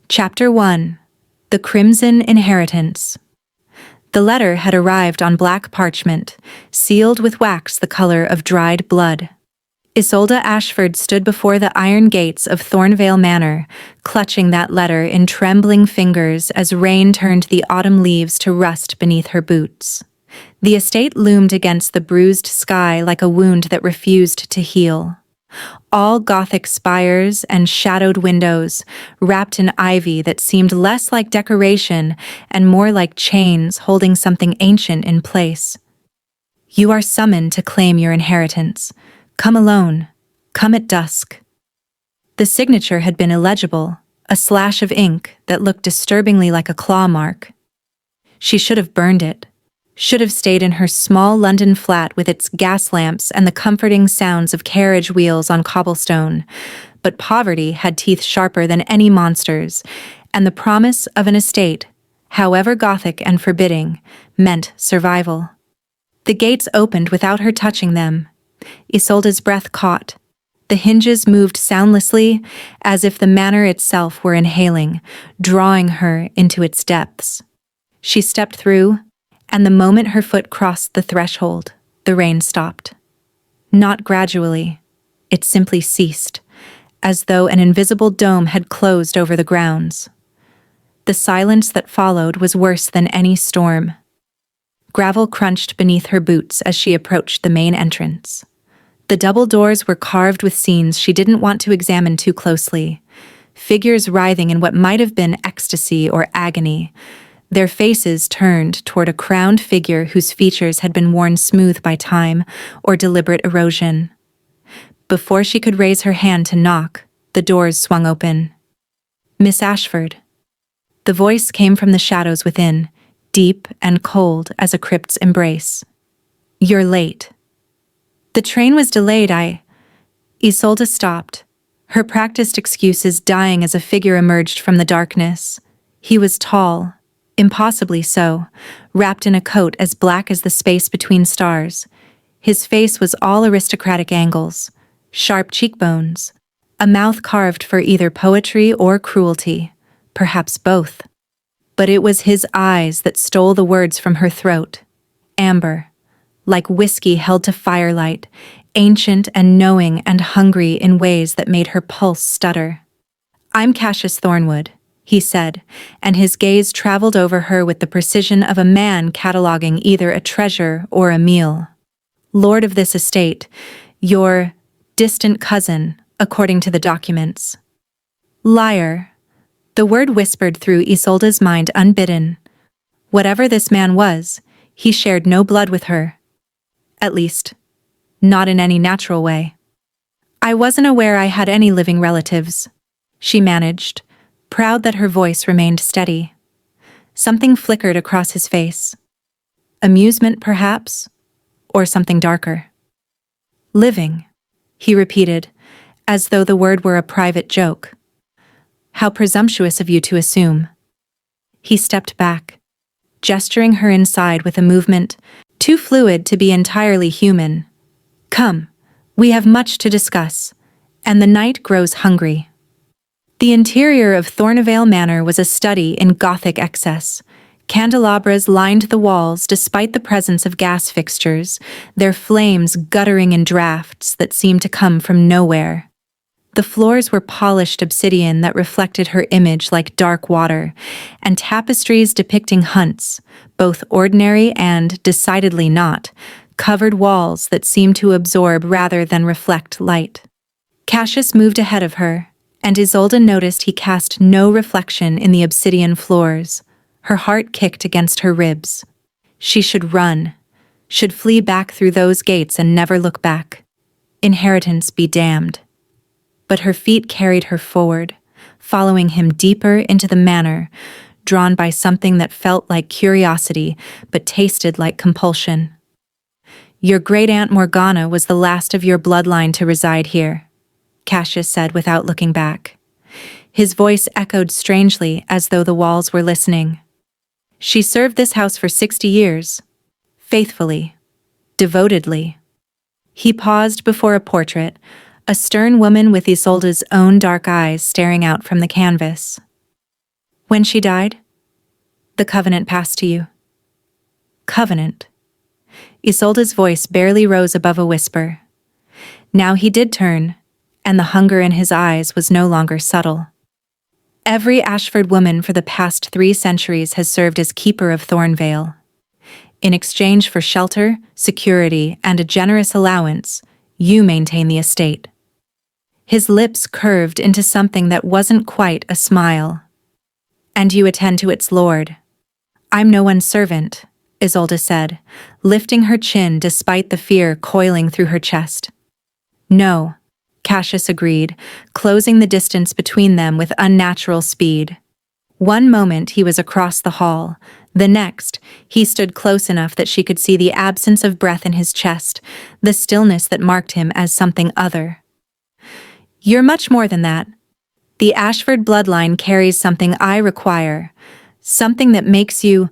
Chapter 1. The Crimson Inheritance. The letter had arrived on black parchment, sealed with wax the color of dried blood. Isolde Ashford stood before the iron gates of Thornvale Manor, clutching that letter in trembling fingers as rain turned the autumn leaves to rust beneath her boots. The estate loomed against the bruised sky like a wound that refused to heal. All Gothic spires and shadowed windows, wrapped in ivy that seemed less like decoration and more like chains holding something ancient in place. You are summoned to claim your inheritance. Come alone. Come at dusk. The signature had been illegible, a slash of ink that looked disturbingly like a claw mark. She should have burned it. Should have stayed in her small London flat with its gas lamps and the comforting sounds of carriage wheels on cobblestone. But poverty had teeth sharper than any monster's, and the promise of an estate, however Gothic and forbidding, meant survival. The gates opened without her touching them. Isolde's breath caught. The hinges moved soundlessly, as if the manor itself were inhaling, drawing her into its depths. She stepped through, and the moment her foot crossed the threshold, the rain stopped. Not gradually. It simply ceased, as though an invisible dome had closed over the grounds. The silence that followed was worse than any storm. Gravel crunched beneath her boots as she approached the main entrance. The double doors were carved with scenes she didn't want to examine too closely, figures writhing in what might have been ecstasy or agony, their faces turned toward a crowned figure whose features had been worn smooth by time or deliberate erosion. Before she could raise her hand to knock, the doors swung open. "Miss Ashford." The voice came from the shadows within, deep and cold as a crypt's embrace. "You're late." "The train was delayed, Isolde stopped, her practiced excuses dying as a figure emerged from the darkness. He was tall, impossibly so, wrapped in a coat as black as the space between stars. His face was all aristocratic angles, sharp cheekbones, a mouth carved for either poetry or cruelty, perhaps both. But it was his eyes that stole the words from her throat. Amber, like whiskey held to firelight, ancient and knowing and hungry in ways that made her pulse stutter. "I'm Cassius Thornwood," he said, and his gaze traveled over her with the precision of a man cataloging either a treasure or a meal. "Lord of this estate, your distant cousin, according to the documents." Liar. The word whispered through Isolde's mind unbidden. Whatever this man was, he shared no blood with her. At least, not in any natural way. "I wasn't aware I had any living relatives," she managed, proud that her voice remained steady. Something flickered across his face. Amusement, perhaps, or something darker. "Living," he repeated, as though the word were a private joke. "How presumptuous of you to assume." He stepped back, gesturing her inside with a movement too fluid to be entirely human. "Come, we have much to discuss, and the night grows hungry." The interior of Thornvale Manor was a study in Gothic excess. Candelabras lined the walls despite the presence of gas fixtures, their flames guttering in drafts that seemed to come from nowhere. The floors were polished obsidian that reflected her image like dark water, and tapestries depicting hunts, both ordinary and decidedly not, covered walls that seemed to absorb rather than reflect light. Cassius moved ahead of her, and Isolde noticed he cast no reflection in the obsidian floors. Her heart kicked against her ribs. She should run, should flee back through those gates and never look back. Inheritance be damned. But her feet carried her forward, following him deeper into the manor, drawn by something that felt like curiosity but tasted like compulsion. "Your great-aunt Morgana was the last of your bloodline to reside here," Cassius said without looking back. His voice echoed strangely as though the walls were listening. "She served this house for 60 years. Faithfully. Devotedly." He paused before a portrait, a stern woman with Isolde's own dark eyes staring out from the canvas. When she died, the covenant passed to you. Covenant. Isolde's voice barely rose above a whisper. Now he did turn, and the hunger in his eyes was no longer subtle. Every Ashford woman for the past 3 centuries has served as keeper of Thornvale. In exchange for shelter, security, and a generous allowance, you maintain the estate. His lips curved into something that wasn't quite a smile. And you attend to its lord. I'm no one's servant, Isolde said, lifting her chin despite the fear coiling through her chest. No, Cassius agreed, closing the distance between them with unnatural speed. One moment he was across the hall. The next, he stood close enough that she could see the absence of breath in his chest, the stillness that marked him as something other. You're much more than that. The Ashford bloodline carries something I require, something that makes you...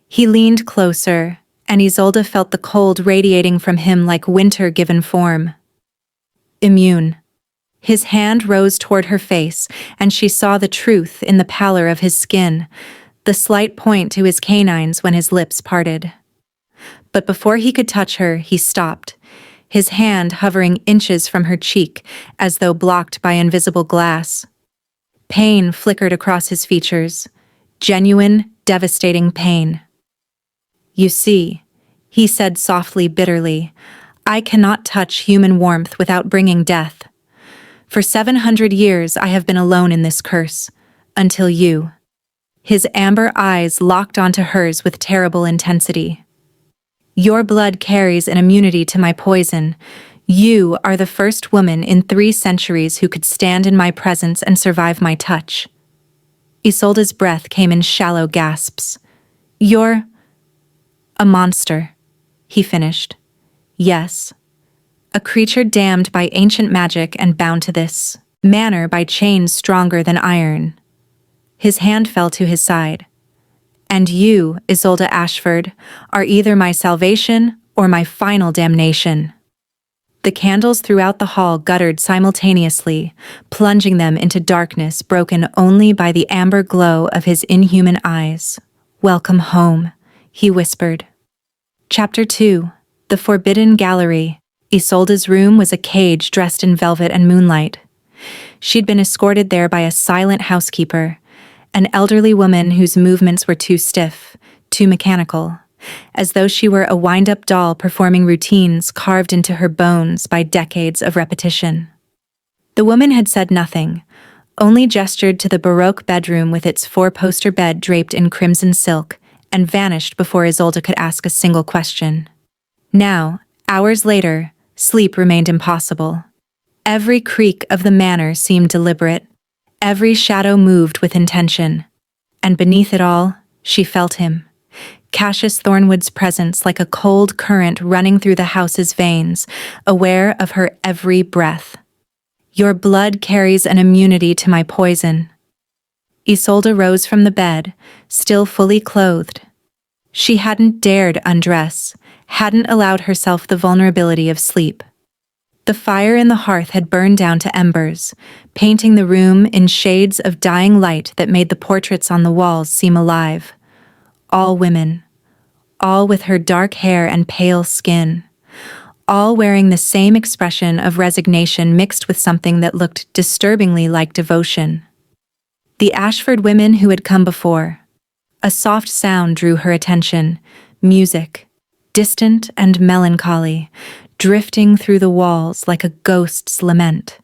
He leaned closer, and Isolde felt the cold radiating from him like winter given form. Immune. His hand rose toward her face, and she saw the truth in the pallor of his skin, the slight point to his canines when his lips parted. But before he could touch her, he stopped, his hand hovering inches from her cheek as though blocked by invisible glass. Pain flickered across his features, genuine, devastating pain. You see, he said softly, bitterly, I cannot touch human warmth without bringing death. For 700 years I have been alone in this curse, until you. His amber eyes locked onto hers with terrible intensity. Your blood carries an immunity to my poison. You are the first woman in 3 centuries who could stand in my presence and survive my touch. Isolde's breath came in shallow gasps. You're a monster, he finished. Yes. A creature damned by ancient magic and bound to this manor by chains stronger than iron. His hand fell to his side. And you, Isolde Ashford, are either my salvation or my final damnation. The candles throughout the hall guttered simultaneously, plunging them into darkness broken only by the amber glow of his inhuman eyes. Welcome home, he whispered. Chapter 2. The Forbidden Gallery. Isolde's room was a cage dressed in velvet and moonlight. She'd been escorted there by a silent housekeeper, an elderly woman whose movements were too stiff, too mechanical, as though she were a wind-up doll performing routines carved into her bones by decades of repetition. The woman had said nothing, only gestured to the Baroque bedroom with its 4-poster bed draped in crimson silk, and vanished before Isolde could ask a single question. Now, hours later, sleep remained impossible. Every creak of the manor seemed deliberate. Every shadow moved with intention. And beneath it all, she felt him. Cassius Thornwood's presence like a cold current running through the house's veins, aware of her every breath. Your blood carries an immunity to my poison. Isolde rose from the bed, still fully clothed. She hadn't dared undress, hadn't allowed herself the vulnerability of sleep. The fire in the hearth had burned down to embers, painting the room in shades of dying light that made the portraits on the walls seem alive. All women, all with her dark hair and pale skin, all wearing the same expression of resignation mixed with something that looked disturbingly like devotion. The Ashford women who had come before. A soft sound drew her attention, music, distant and melancholy, drifting through the walls like a ghost's lament.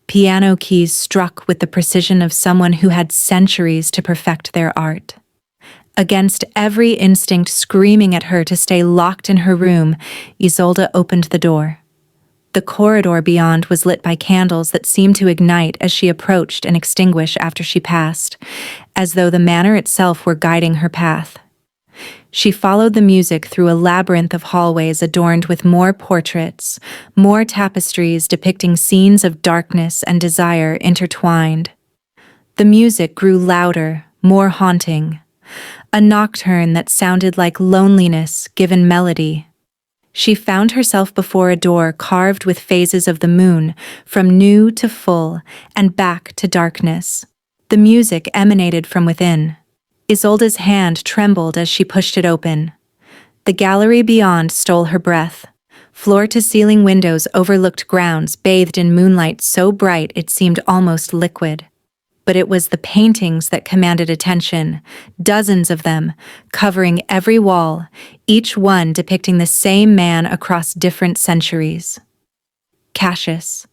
Piano keys struck with the precision of someone who had centuries to perfect their art. Against every instinct screaming at her to stay locked in her room, Isolde opened the door. The corridor beyond was lit by candles that seemed to ignite as she approached and extinguish after she passed, as though the manor itself were guiding her path. She followed the music through a labyrinth of hallways adorned with more portraits, more tapestries depicting scenes of darkness and desire intertwined. The music grew louder, more haunting, a nocturne that sounded like loneliness given melody. She found herself before a door carved with phases of the moon, from new to full and back to darkness. The music emanated from within. Isolde's hand trembled as she pushed it open. The gallery beyond stole her breath. Floor-to-ceiling windows overlooked grounds bathed in moonlight so bright it seemed almost liquid. But it was the paintings that commanded attention, dozens of them, covering every wall, each one depicting the same man across different centuries. Cassius.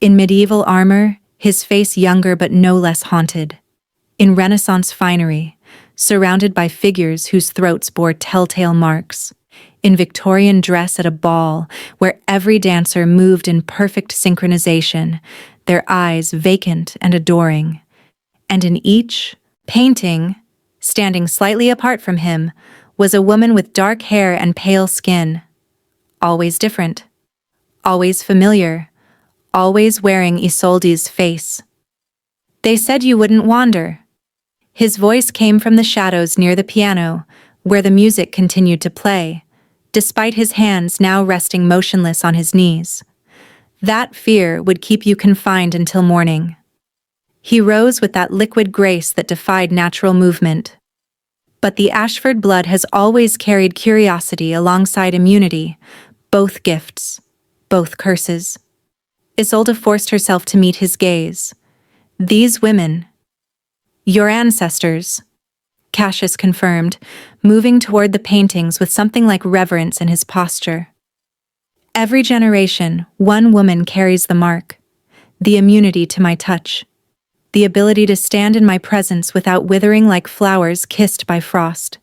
In medieval armor, his face younger but no less haunted. In Renaissance finery, surrounded by figures whose throats bore telltale marks. In Victorian dress at a ball, where every dancer moved in perfect synchronization, their eyes vacant and adoring. And in each painting, standing slightly apart from him, was a woman with dark hair and pale skin. Always different. Always familiar. Always wearing Isolde's face. They said you wouldn't wander. His voice came from the shadows near the piano, where the music continued to play, despite his hands now resting motionless on his knees. That fear would keep you confined until morning. He rose with that liquid grace that defied natural movement. But the Ashford blood has always carried curiosity alongside immunity, both gifts, both curses. Isolde forced herself to meet his gaze. These women. Your ancestors, Cassius confirmed, moving toward the paintings with something like reverence in his posture. Every generation, one woman carries the mark, the immunity to my touch, the ability to stand in my presence without withering like flowers kissed by frost.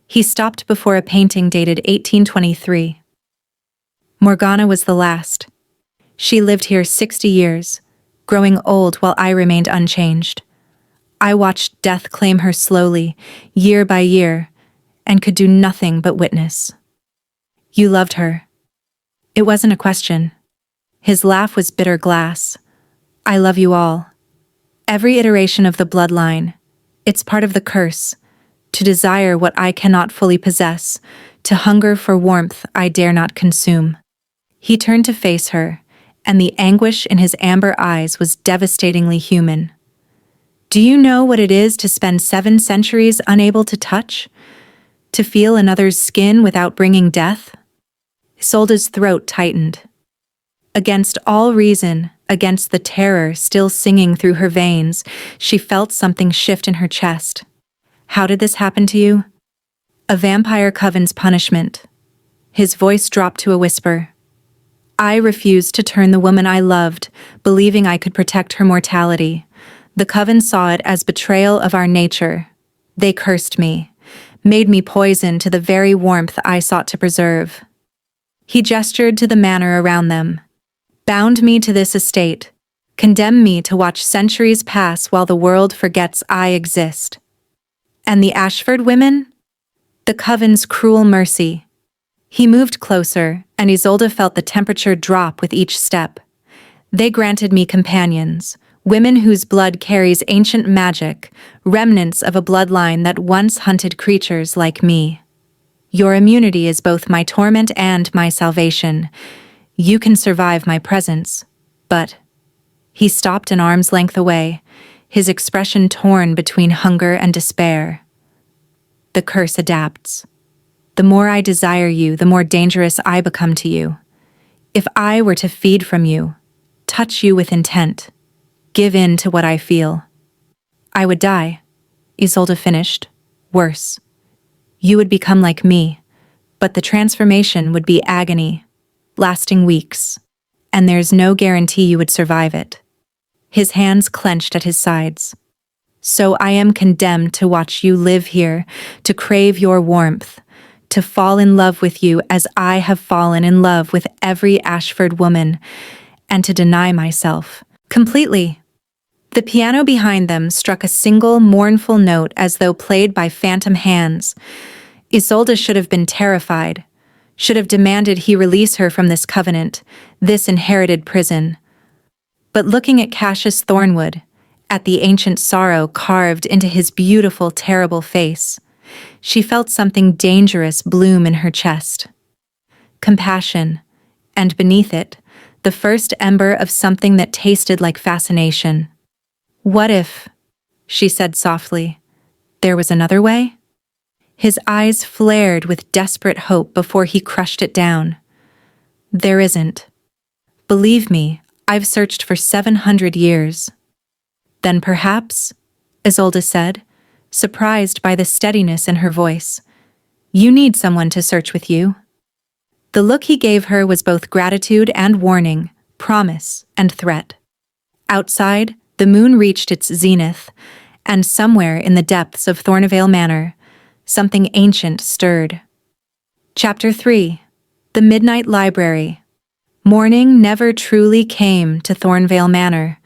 He stopped before a painting dated 1823. Morgana was the last. She lived here 60 years, growing old while I remained unchanged. I watched death claim her slowly, year by year, and could do nothing but witness. You loved her. It wasn't a question. His laugh was bitter glass. I love you all. Every iteration of the bloodline. It's part of the curse. To desire what I cannot fully possess, to hunger for warmth I dare not consume. He turned to face her, and the anguish in his amber eyes was devastatingly human. Do you know what it is to spend 7 centuries unable to touch? To feel another's skin without bringing death? Isolde's throat tightened. Against all reason, against the terror still singing through her veins, she felt something shift in her chest. How did this happen to you? A vampire coven's punishment. His voice dropped to a whisper. I refused to turn the woman I loved, believing I could protect her mortality. The coven saw it as betrayal of our nature. They cursed me, made me poison to the very warmth I sought to preserve. He gestured to the manor around them. Bound me to this estate, condemned me to watch centuries pass while the world forgets I exist. And the Ashford women? The coven's cruel mercy. He moved closer, and Isolde felt the temperature drop with each step. They granted me companions, women whose blood carries ancient magic, remnants of a bloodline that once hunted creatures like me. Your immunity is both my torment and my salvation. You can survive my presence, but... He stopped an arm's length away, his expression torn between hunger and despair. The curse adapts. The more I desire you, the more dangerous I become to you. If I were to feed from you, touch you with intent, give in to what I feel, I would die, Isolde finished. Worse. You would become like me, but the transformation would be agony, lasting weeks, and there's no guarantee you would survive it. His hands clenched at his sides. So I am condemned to watch you live here, to crave your warmth, to fall in love with you as I have fallen in love with every Ashford woman, and to deny myself completely. The piano behind them struck a single mournful note as though played by phantom hands. Isolde should have been terrified, should have demanded he release her from this covenant, this inherited prison. But looking at Cassius Thornwood, at the ancient sorrow carved into his beautiful, terrible face, she felt something dangerous bloom in her chest. Compassion, and beneath it, the first ember of something that tasted like fascination. What if, she said softly. There was another way? His eyes flared with desperate hope before he crushed it down. There isn't. Believe me, I've searched for 700 years. Then perhaps, Isolde said, surprised by the steadiness in her voice, you need someone to search with you. The look he gave her was both gratitude and warning, promise and threat. Outside, the moon reached its zenith, and somewhere in the depths of Thornvale Manor, something ancient stirred. Chapter 3. The Midnight Library. Morning never truly came to Thornvale Manor.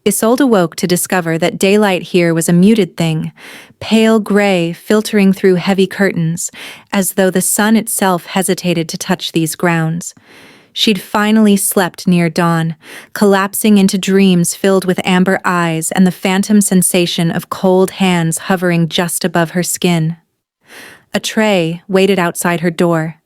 Isolde awoke to discover that daylight here was a muted thing, pale gray filtering through heavy curtains, as though the sun itself hesitated to touch these grounds. She'd finally slept near dawn, collapsing into dreams filled with amber eyes and the phantom sensation of cold hands hovering just above her skin. A tray waited outside her door.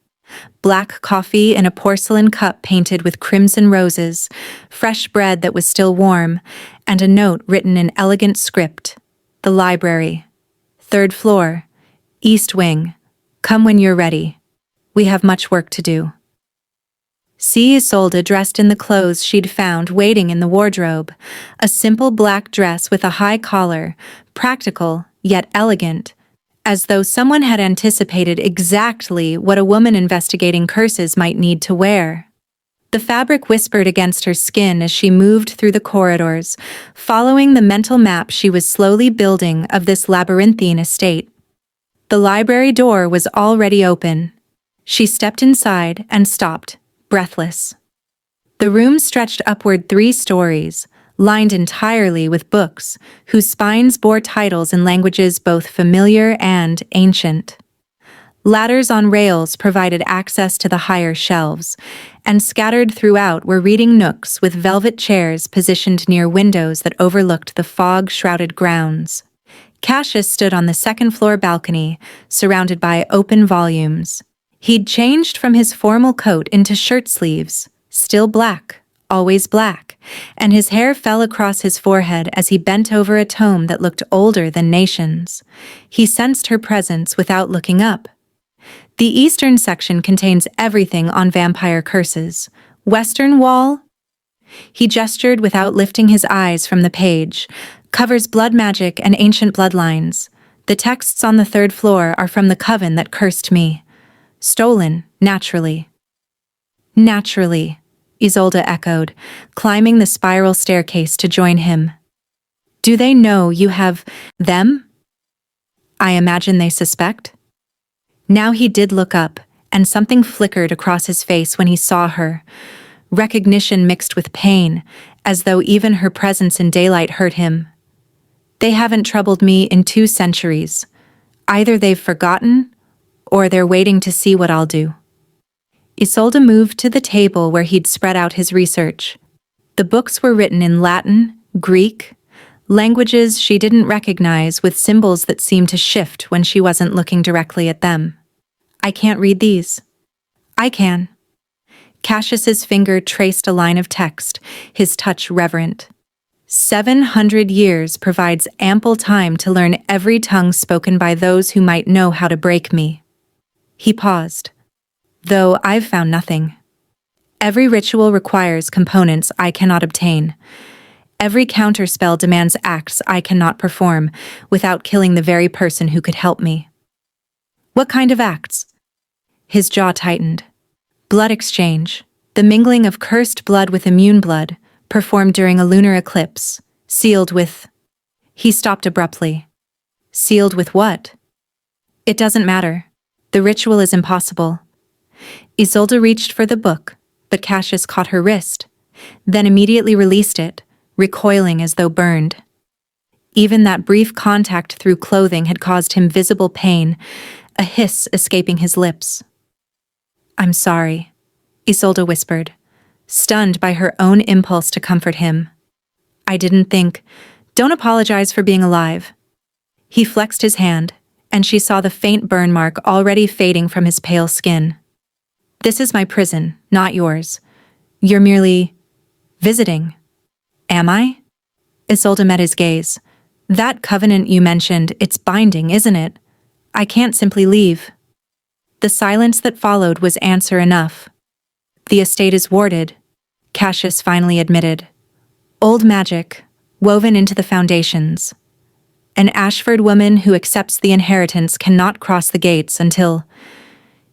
Black coffee in a porcelain cup painted with crimson roses, fresh bread that was still warm, and a note written in elegant script. The library. 3rd floor. East wing. Come when you're ready. We have much work to do. See Isolde dressed in the clothes she'd found waiting in the wardrobe. A simple black dress with a high collar, practical yet elegant, as though someone had anticipated exactly what a woman investigating curses might need to wear. The fabric whispered against her skin as she moved through the corridors, following the mental map she was slowly building of this labyrinthine estate. The library door was already open. She stepped inside and stopped, breathless. The room stretched upward 3 stories, lined entirely with books, whose spines bore titles in languages both familiar and ancient. Ladders on rails provided access to the higher shelves, and scattered throughout were reading nooks with velvet chairs positioned near windows that overlooked the fog-shrouded grounds. Cassius stood on the 2nd-floor balcony, surrounded by open volumes. He'd changed from his formal coat into shirt sleeves, still black, always black, and his hair fell across his forehead as he bent over a tome that looked older than nations. He sensed her presence without looking up. The eastern section contains everything on vampire curses. Western wall? He gestured without lifting his eyes from the page. Covers blood magic and ancient bloodlines. The texts on the 3rd floor are from the coven that cursed me. Stolen, naturally. Naturally, Isolde echoed, climbing the spiral staircase to join him. Do they know you have them? I imagine they suspect. Now he did look up, and something flickered across his face when he saw her. Recognition mixed with pain, as though even her presence in daylight hurt him. They haven't troubled me in 2 centuries. Either they've forgotten, or they're waiting to see what I'll do. Isolde moved to the table where he'd spread out his research. The books were written in Latin, Greek, languages she didn't recognize with symbols that seemed to shift when she wasn't looking directly at them. I can't read these. I can. Cassius's finger traced a line of text, his touch reverent. 700 years provides ample time to learn every tongue spoken by those who might know how to break me. He paused. Though I've found nothing. Every ritual requires components I cannot obtain. Every counterspell demands acts I cannot perform without killing the very person who could help me. What kind of acts? His jaw tightened. Blood exchange, the mingling of cursed blood with immune blood, performed during a lunar eclipse, sealed with... He stopped abruptly. Sealed with what? It doesn't matter. The ritual is impossible. Isolde reached for the book, but Cassius caught her wrist, then immediately released it, recoiling as though burned. Even that brief contact through clothing had caused him visible pain, a hiss escaping his lips. I'm sorry, Isolde whispered, stunned by her own impulse to comfort him. I didn't think. Don't apologize for being alive. He flexed his hand, and she saw the faint burn mark already fading from his pale skin. This is my prison, not yours. You're merely... visiting. Am I? Isolde met his gaze. That covenant you mentioned, it's binding, isn't it? I can't simply leave. The silence that followed was answer enough. The estate is warded, Cassius finally admitted. Old magic, woven into the foundations. An Ashford woman who accepts the inheritance cannot cross the gates until...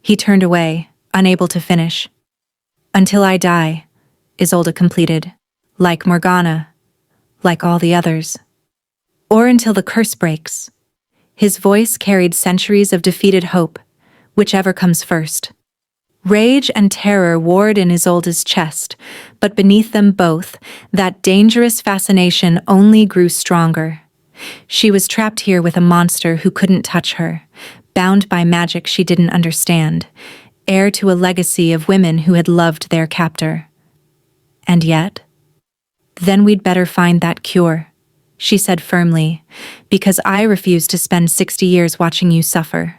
He turned away, unable to finish. Until I die, Isolde completed. Like Morgana. Like all the others. Or until the curse breaks. His voice carried centuries of defeated hope, whichever comes first. Rage and terror warred in Isolde's chest, but beneath them both, that dangerous fascination only grew stronger. She was trapped here with a monster who couldn't touch her, bound by magic she didn't understand, heir to a legacy of women who had loved their captor. And yet? Then we'd better find that cure, she said firmly, because I refuse to spend 60 years watching you suffer.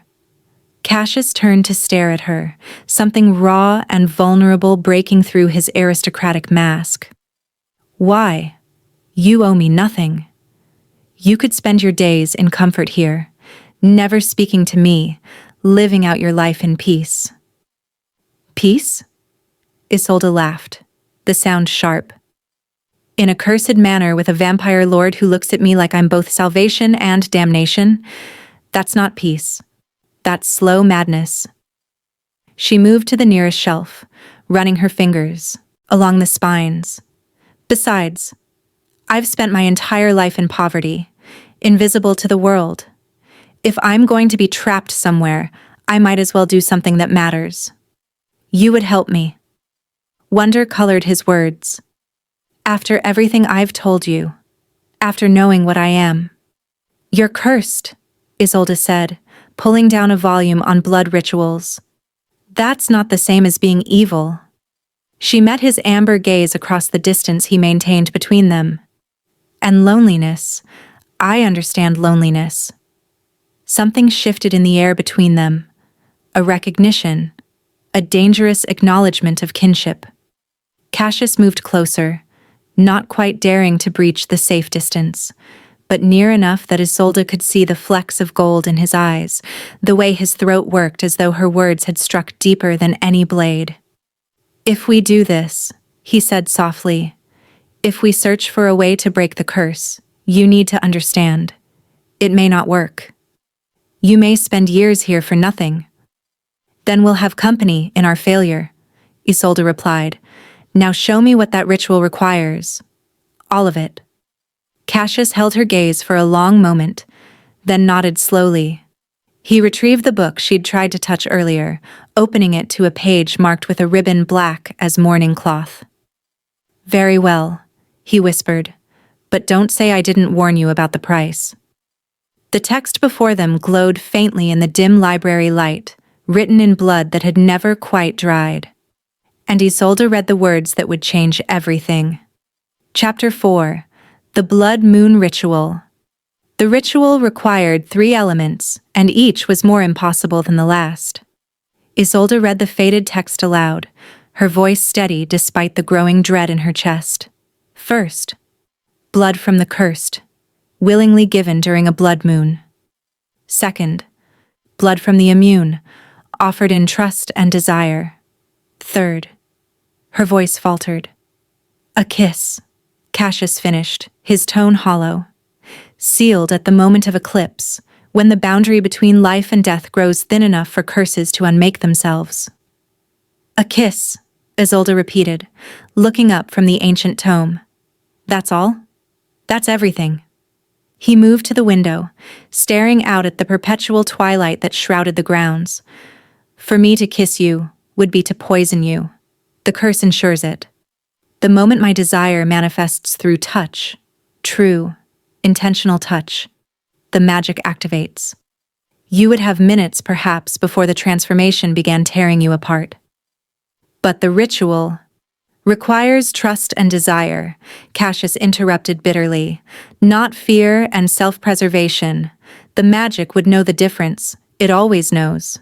Cassius turned to stare at her, something raw and vulnerable breaking through his aristocratic mask. Why? You owe me nothing. You could spend your days in comfort here, never speaking to me, living out your life in peace. Peace? Isolde laughed, the sound sharp. In a cursed manner with a vampire lord who looks at me like I'm both salvation and damnation? That's not peace. That's slow madness. She moved to the nearest shelf, running her fingers along the spines. Besides, I've spent my entire life in poverty, invisible to the world. If I'm going to be trapped somewhere, I might as well do something that matters. You would help me. Wonder colored his words. After everything I've told you, after knowing what I am. You're cursed, Isolde said, pulling down a volume on blood rituals. That's not the same as being evil. She met his amber gaze across the distance he maintained between them. And loneliness. I understand loneliness. Something shifted in the air between them. A recognition. A dangerous acknowledgement of kinship. Cassius moved closer, not quite daring to breach the safe distance, but near enough that Isolde could see the flecks of gold in his eyes, the way his throat worked as though her words had struck deeper than any blade. If we do this, he said softly, if we search for a way to break the curse, you need to understand. It may not work. You may spend years here for nothing. Then we'll have company in our failure, Isolde replied. Now show me what that ritual requires. All of it. Cassius held her gaze for a long moment, then nodded slowly. He retrieved the book she'd tried to touch earlier, opening it to a page marked with a ribbon black as mourning cloth. Very well, he whispered, but don't say I didn't warn you about the price. The text before them glowed faintly in the dim library light, written in blood that had never quite dried. And Isolde read the words that would change everything. Chapter 4. The Blood Moon Ritual. The ritual required 3 elements, and each was more impossible than the last. Isolde read the faded text aloud, her voice steady despite the growing dread in her chest. First, blood from the cursed, willingly given during a blood moon. Second, blood from the immune, offered in trust and desire. Third, her voice faltered. A kiss, Cassius finished, his tone hollow. Sealed at the moment of eclipse, when the boundary between life and death grows thin enough for curses to unmake themselves. A kiss, Isolde repeated, looking up from the ancient tome. That's all? That's everything. He moved to the window, staring out at the perpetual twilight that shrouded the grounds. For me to kiss you would be to poison you. The curse ensures it. The moment my desire manifests through touch, true, intentional touch, the magic activates. You would have minutes, perhaps, before the transformation began tearing you apart. But the ritual requires trust and desire, Cassius interrupted bitterly. Not fear and self-preservation. The magic would know the difference. It always knows.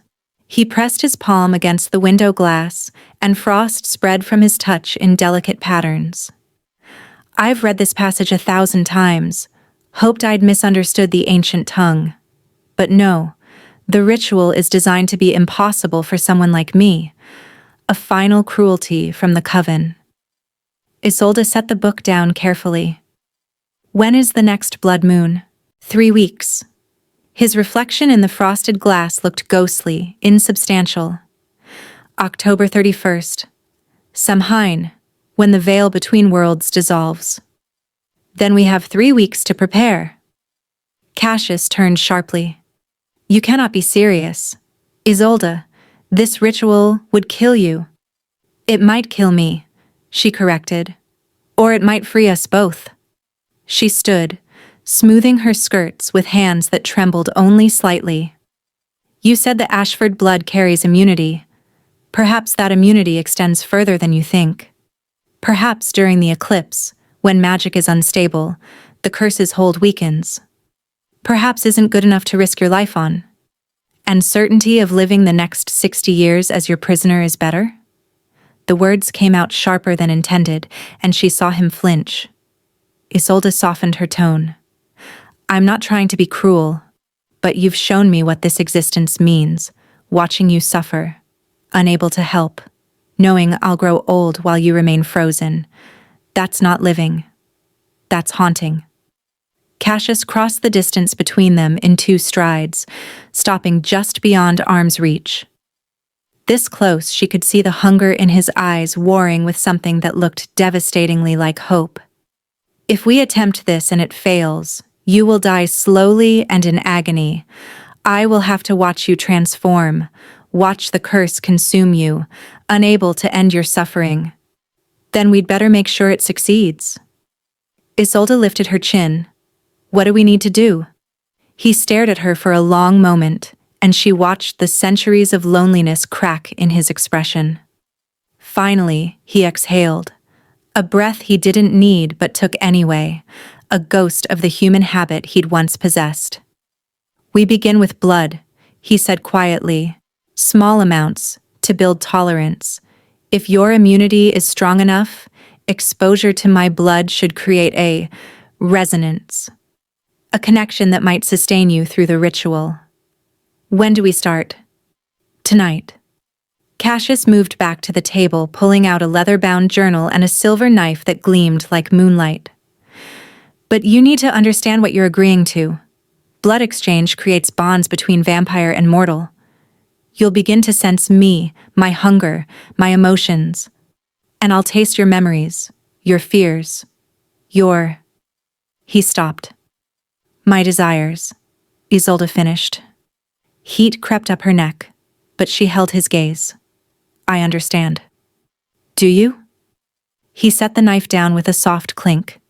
He pressed his palm against the window glass, and frost spread from his touch in delicate patterns. I've read this passage 1,000 times. Hoped I'd misunderstood the ancient tongue. But no, the ritual is designed to be impossible for someone like me. A final cruelty from the coven. Isolde set the book down carefully. When is the next blood moon? 3 weeks. His reflection in the frosted glass looked ghostly, insubstantial. October 31st. Samhain, when the veil between worlds dissolves. Then we have 3 weeks to prepare. Cassius turned sharply. You cannot be serious. Isolde, this ritual would kill you. It might kill me, she corrected. Or it might free us both. She stood, smoothing her skirts with hands that trembled only slightly. You said the Ashford blood carries immunity. Perhaps that immunity extends further than you think. Perhaps during the eclipse, when magic is unstable, the curse's hold weakens. Perhaps isn't good enough to risk your life on. And certainty of living the next 60 years as your prisoner is better? The words came out sharper than intended, and she saw him flinch. Isolde softened her tone. I'm not trying to be cruel, but you've shown me what this existence means, watching you suffer, unable to help, knowing I'll grow old while you remain frozen. That's not living. That's haunting. Cassius crossed the distance between them in 2 strides, stopping just beyond arm's reach. This close, she could see the hunger in his eyes warring with something that looked devastatingly like hope. If we attempt this and it fails, you will die slowly and in agony. I will have to watch you transform, watch the curse consume you, unable to end your suffering. Then we'd better make sure it succeeds. Isolde lifted her chin. What do we need to do? He stared at her for a long moment, and she watched the centuries of loneliness crack in his expression. Finally, he exhaled. A breath he didn't need but took anyway, a ghost of the human habit he'd once possessed. We begin with blood, he said quietly. Small amounts, to build tolerance. If your immunity is strong enough, exposure to my blood should create a resonance. A connection that might sustain you through the ritual. When do we start? Tonight. Cassius moved back to the table, pulling out a leather-bound journal and a silver knife that gleamed like moonlight. But you need to understand what you're agreeing to. Blood exchange creates bonds between vampire and mortal. You'll begin to sense me, my hunger, my emotions. And I'll taste your memories, your fears, your... He stopped. My desires, Isolde finished. Heat crept up her neck, but she held his gaze. I understand. Do you? He set the knife down with a soft clink.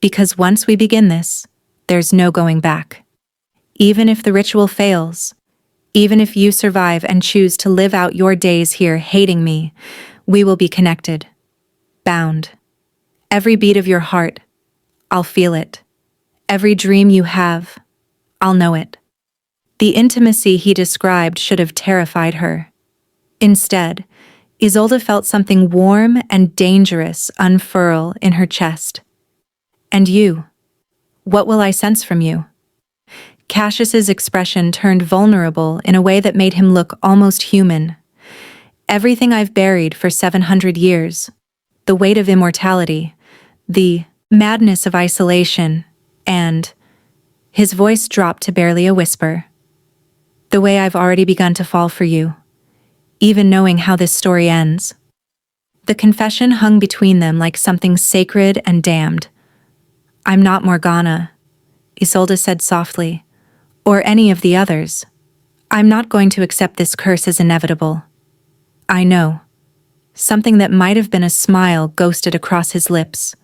Because once we begin this, there's no going back. Even if the ritual fails, even if you survive and choose to live out your days here hating me, we will be connected. Bound. Every beat of your heart, I'll feel it. Every dream you have, I'll know it. The intimacy he described should have terrified her. Instead, Isolde felt something warm and dangerous unfurl in her chest. And you? What will I sense from you? Cassius's expression turned vulnerable in a way that made him look almost human. Everything I've buried for 700 years, the weight of immortality, the madness of isolation, and... His voice dropped to barely a whisper. The way I've already begun to fall for you, even knowing how this story ends. The confession hung between them like something sacred and damned. I'm not Morgana, Isolde said softly, or any of the others. I'm not going to accept this curse as inevitable. I know. Something that might have been a smile ghosted across his lips.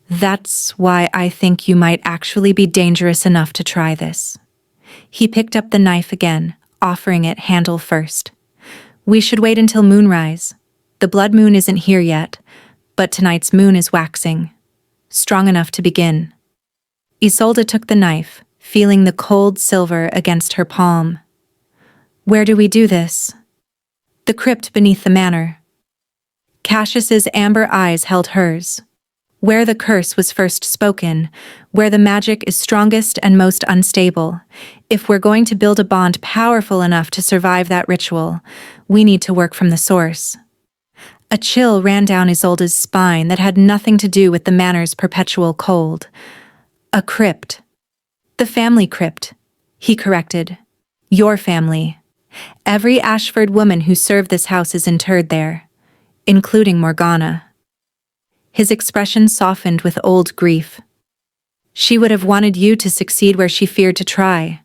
That's why I think you might actually be dangerous enough to try this. He picked up the knife again, offering it handle first. We should wait until moonrise. The blood moon isn't here yet, but tonight's moon is waxing. Strong enough to begin. Isolde took the knife, feeling the cold silver against her palm. Where do we do this? The crypt beneath the manor. Cassius's amber eyes held hers. where the curse was first spoken, where the magic is strongest and most unstable. If we're going to build a bond powerful enough to survive that ritual, we need to work from the source. A chill ran down Isolde's spine that had nothing to do with the manor's perpetual cold. A crypt. The family crypt, he corrected. Your family. Every Ashford woman who served this house is interred there, including Morgana. His expression softened with old grief. She would have wanted you to succeed where she feared to try.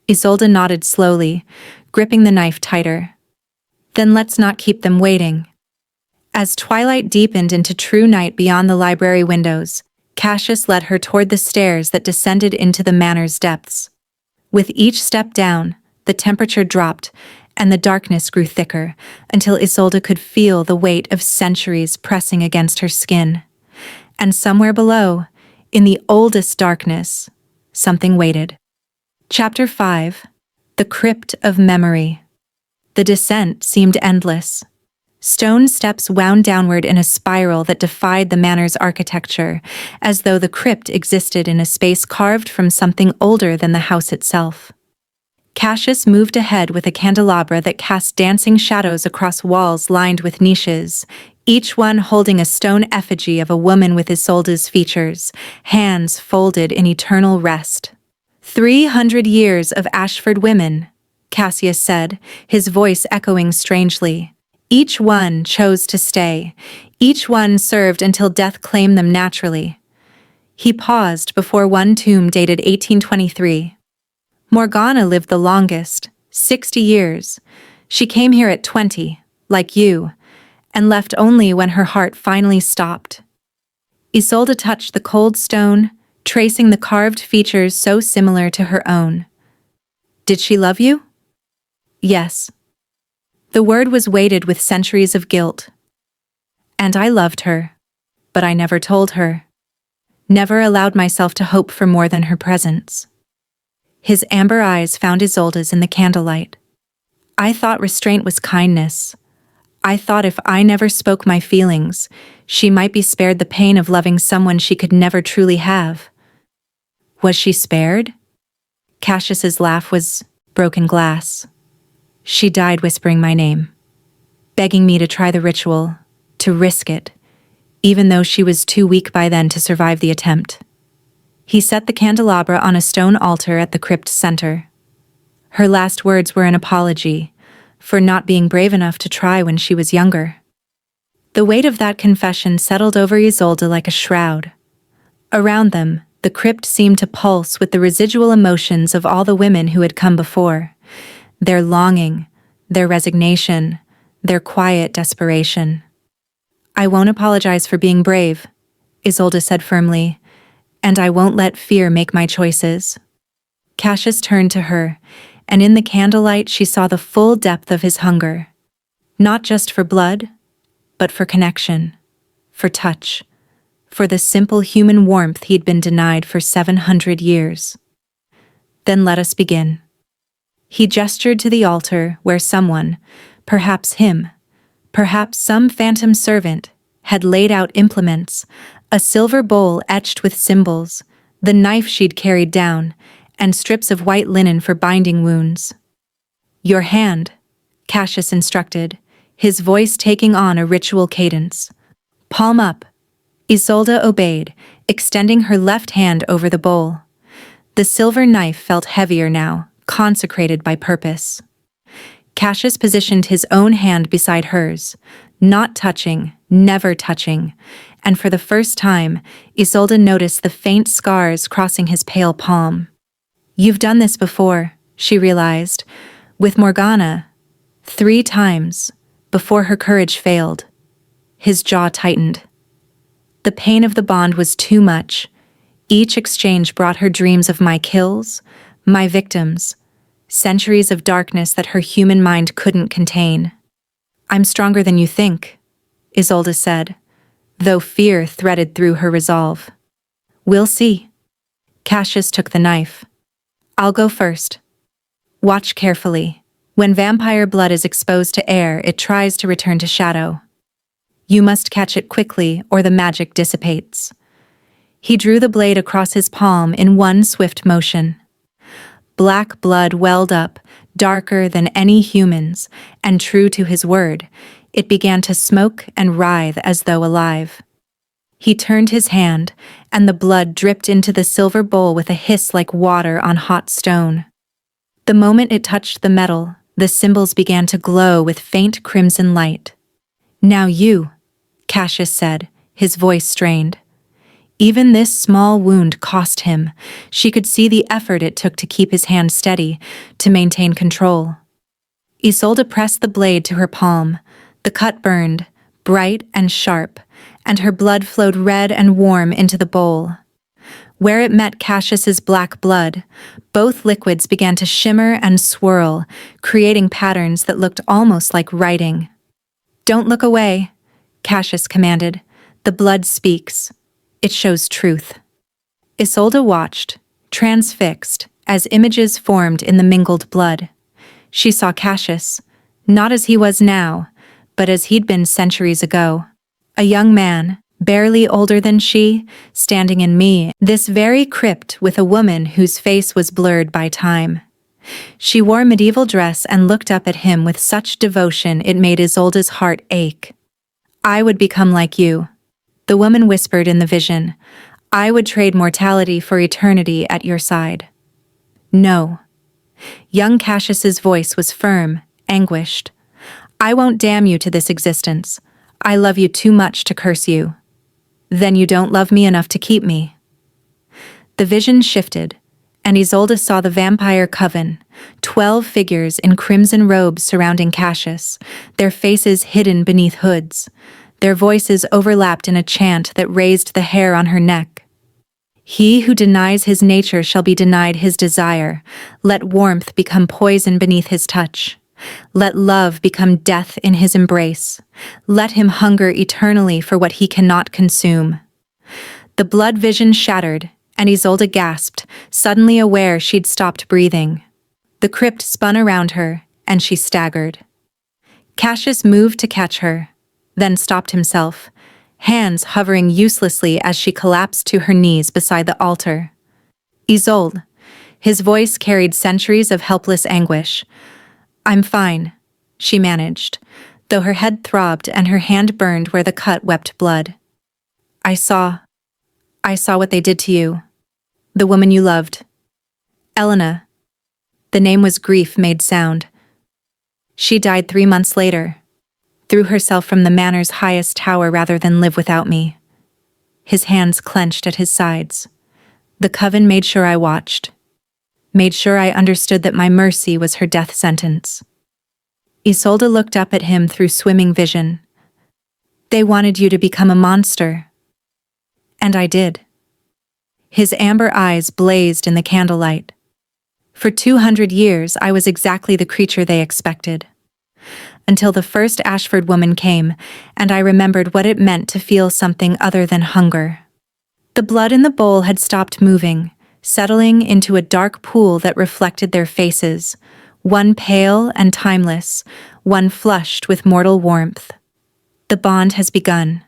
Isolde nodded slowly, gripping the knife tighter. Then let's not keep them waiting. As twilight deepened into true night beyond the library windows, Cassius led her toward the stairs that descended into the manor's depths. With each step down, the temperature dropped, and the darkness grew thicker, until Isolde could feel the weight of centuries pressing against her skin. And somewhere below, in the oldest darkness, something waited. Chapter 5. The Crypt of Memory. The descent seemed endless. Stone steps wound downward in a spiral that defied the manor's architecture, as though the crypt existed in a space carved from something older than the house itself. Cassius moved ahead with a candelabra that cast dancing shadows across walls lined with niches, each one holding a stone effigy of a woman with Isolde's features, hands folded in eternal rest. 300 years of Ashford women, Cassius said, his voice echoing strangely. Each one chose to stay. Each one served until death claimed them naturally. He paused before one tomb dated 1823. Morgana lived the longest, 60 years. She came here at 20, like you, and left only when her heart finally stopped. Isolde touched the cold stone, tracing the carved features so similar to her own. Did she love you? Yes. The word was weighted with centuries of guilt. And I loved her, but I never told her. Never allowed myself to hope for more than her presence. His amber eyes found Isolde's in the candlelight. I thought restraint was kindness. I thought if I never spoke my feelings, she might be spared the pain of loving someone she could never truly have. Was she spared? Cassius's laugh was broken glass. She died whispering my name, begging me to try the ritual, to risk it, even though she was too weak by then to survive the attempt. He set the candelabra on a stone altar at the crypt's center. Her last words were an apology for not being brave enough to try when she was younger. The weight of that confession settled over Isolde like a shroud. Around them, the crypt seemed to pulse with the residual emotions of all the women who had come before. Their longing, their resignation, their quiet desperation. I won't apologize for being brave, Isolde said firmly, and I won't let fear make my choices. Cassius turned to her, and in the candlelight she saw the full depth of his hunger. Not just for blood, but for connection, for touch, for the simple human warmth he'd been denied for 700 years. Then let us begin. He gestured to the altar where someone, perhaps him, perhaps some phantom servant, had laid out implements, a silver bowl etched with symbols, the knife she'd carried down, and strips of white linen for binding wounds. Your hand, Cassius instructed, his voice taking on a ritual cadence. Palm up. Isolde obeyed, extending her left hand over the bowl. The silver knife felt heavier now, consecrated by purpose. Cassius positioned his own hand beside hers, not touching, never touching, and for the first time, Isolde noticed the faint scars crossing his pale palm. You've done this before, she realized, with Morgana, 3 times, before her courage failed. His jaw tightened. The pain of the bond was too much. Each exchange brought her dreams of my kills, my victims, centuries of darkness that her human mind couldn't contain. I'm stronger than you think, Isolde said, though fear threaded through her resolve. We'll see. Cassius took the knife. I'll go first. Watch carefully. When vampire blood is exposed to air, it tries to return to shadow. You must catch it quickly, or the magic dissipates. He drew the blade across his palm in one swift motion. Black blood welled up, darker than any human's, and true to his word, it began to smoke and writhe as though alive. He turned his hand, and the blood dripped into the silver bowl with a hiss like water on hot stone. The moment it touched the metal, the symbols began to glow with faint crimson light. "Now you," Cassius said, his voice strained. Even this small wound cost him. She could see the effort it took to keep his hand steady, to maintain control. Isolde pressed the blade to her palm. The cut burned, bright and sharp, and her blood flowed red and warm into the bowl. Where it met Cassius's black blood, both liquids began to shimmer and swirl, creating patterns that looked almost like writing. "Don't look away," Cassius commanded. "The blood speaks. It shows truth." Isolde watched, transfixed, as images formed in the mingled blood. She saw Cassius, not as he was now, but as he'd been centuries ago. A young man, barely older than she, standing in this very crypt with a woman whose face was blurred by time. She wore a medieval dress and looked up at him with such devotion it made Isolde's heart ache. "I would become like you," the woman whispered in the vision. "I would trade mortality for eternity at your side." "No." Young Cassius's voice was firm, anguished. "I won't damn you to this existence. I love you too much to curse you." "Then you don't love me enough to keep me." The vision shifted, and Isolde saw the vampire coven, 12 figures in crimson robes surrounding Cassius, their faces hidden beneath hoods. Their voices overlapped in a chant that raised the hair on her neck. "He who denies his nature shall be denied his desire. Let warmth become poison beneath his touch. Let love become death in his embrace. Let him hunger eternally for what he cannot consume." The blood vision shattered, and Isolde gasped, suddenly aware she'd stopped breathing. The crypt spun around her, and she staggered. Cassius moved to catch her, then stopped himself, hands hovering uselessly as she collapsed to her knees beside the altar. "Isolde," his voice carried centuries of helpless anguish. "I'm fine," she managed, though her head throbbed and her hand burned where the cut wept blood. I saw what they did to you. The woman you loved. Elena." The name was grief made sound. "She died 3 months later. Threw herself from the manor's highest tower rather than live without me." His hands clenched at his sides. "The coven made sure I watched. Made sure I understood that my mercy was her death sentence." Isolde looked up at him through swimming vision. "They wanted you to become a monster." "And I did." His amber eyes blazed in the candlelight. "For 200 years I was exactly the creature they expected. Until the first Ashford woman came, and I remembered what it meant to feel something other than hunger." The blood in the bowl had stopped moving, settling into a dark pool that reflected their faces, one pale and timeless, one flushed with mortal warmth. "The bond has begun,"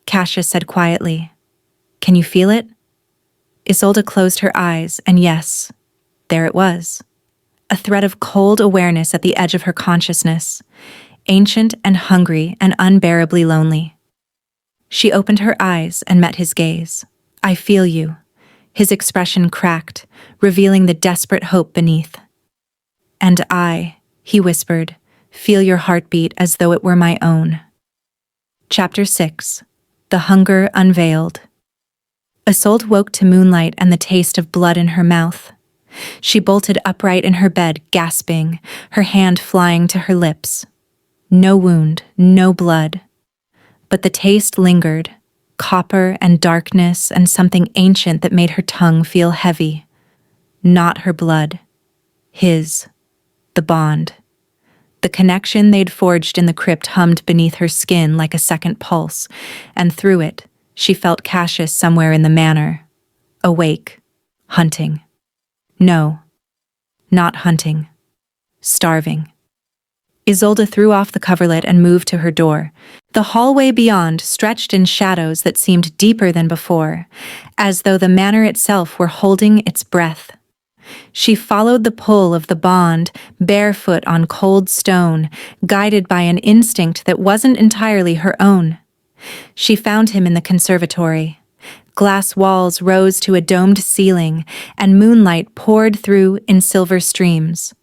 Cassius said quietly. "Can you feel it?" Isolde closed her eyes, and yes, there it was. A thread of cold awareness at the edge of her consciousness, ancient and hungry and unbearably lonely. She opened her eyes and met his gaze. "I feel you." His expression cracked, revealing the desperate hope beneath. "And I," he whispered, "feel your heartbeat as though it were my own." Chapter 6. The Hunger Unveiled. Isolde woke to moonlight and the taste of blood in her mouth. She bolted upright in her bed, gasping, her hand flying to her lips. No wound, no blood. But the taste lingered, copper and darkness and something ancient that made her tongue feel heavy. Not her blood. His. The bond. The connection they'd forged in the crypt hummed beneath her skin like a second pulse, and through it, she felt Cassius somewhere in the manor. Awake. Hunting. No. Not hunting. Starving. Isolde threw off the coverlet and moved to her door. The hallway beyond stretched in shadows that seemed deeper than before, as though the manor itself were holding its breath. She followed the pull of the bond, barefoot on cold stone, guided by an instinct that wasn't entirely her own. She found him in the conservatory. Glass walls rose to a domed ceiling, and moonlight poured through in silver streams.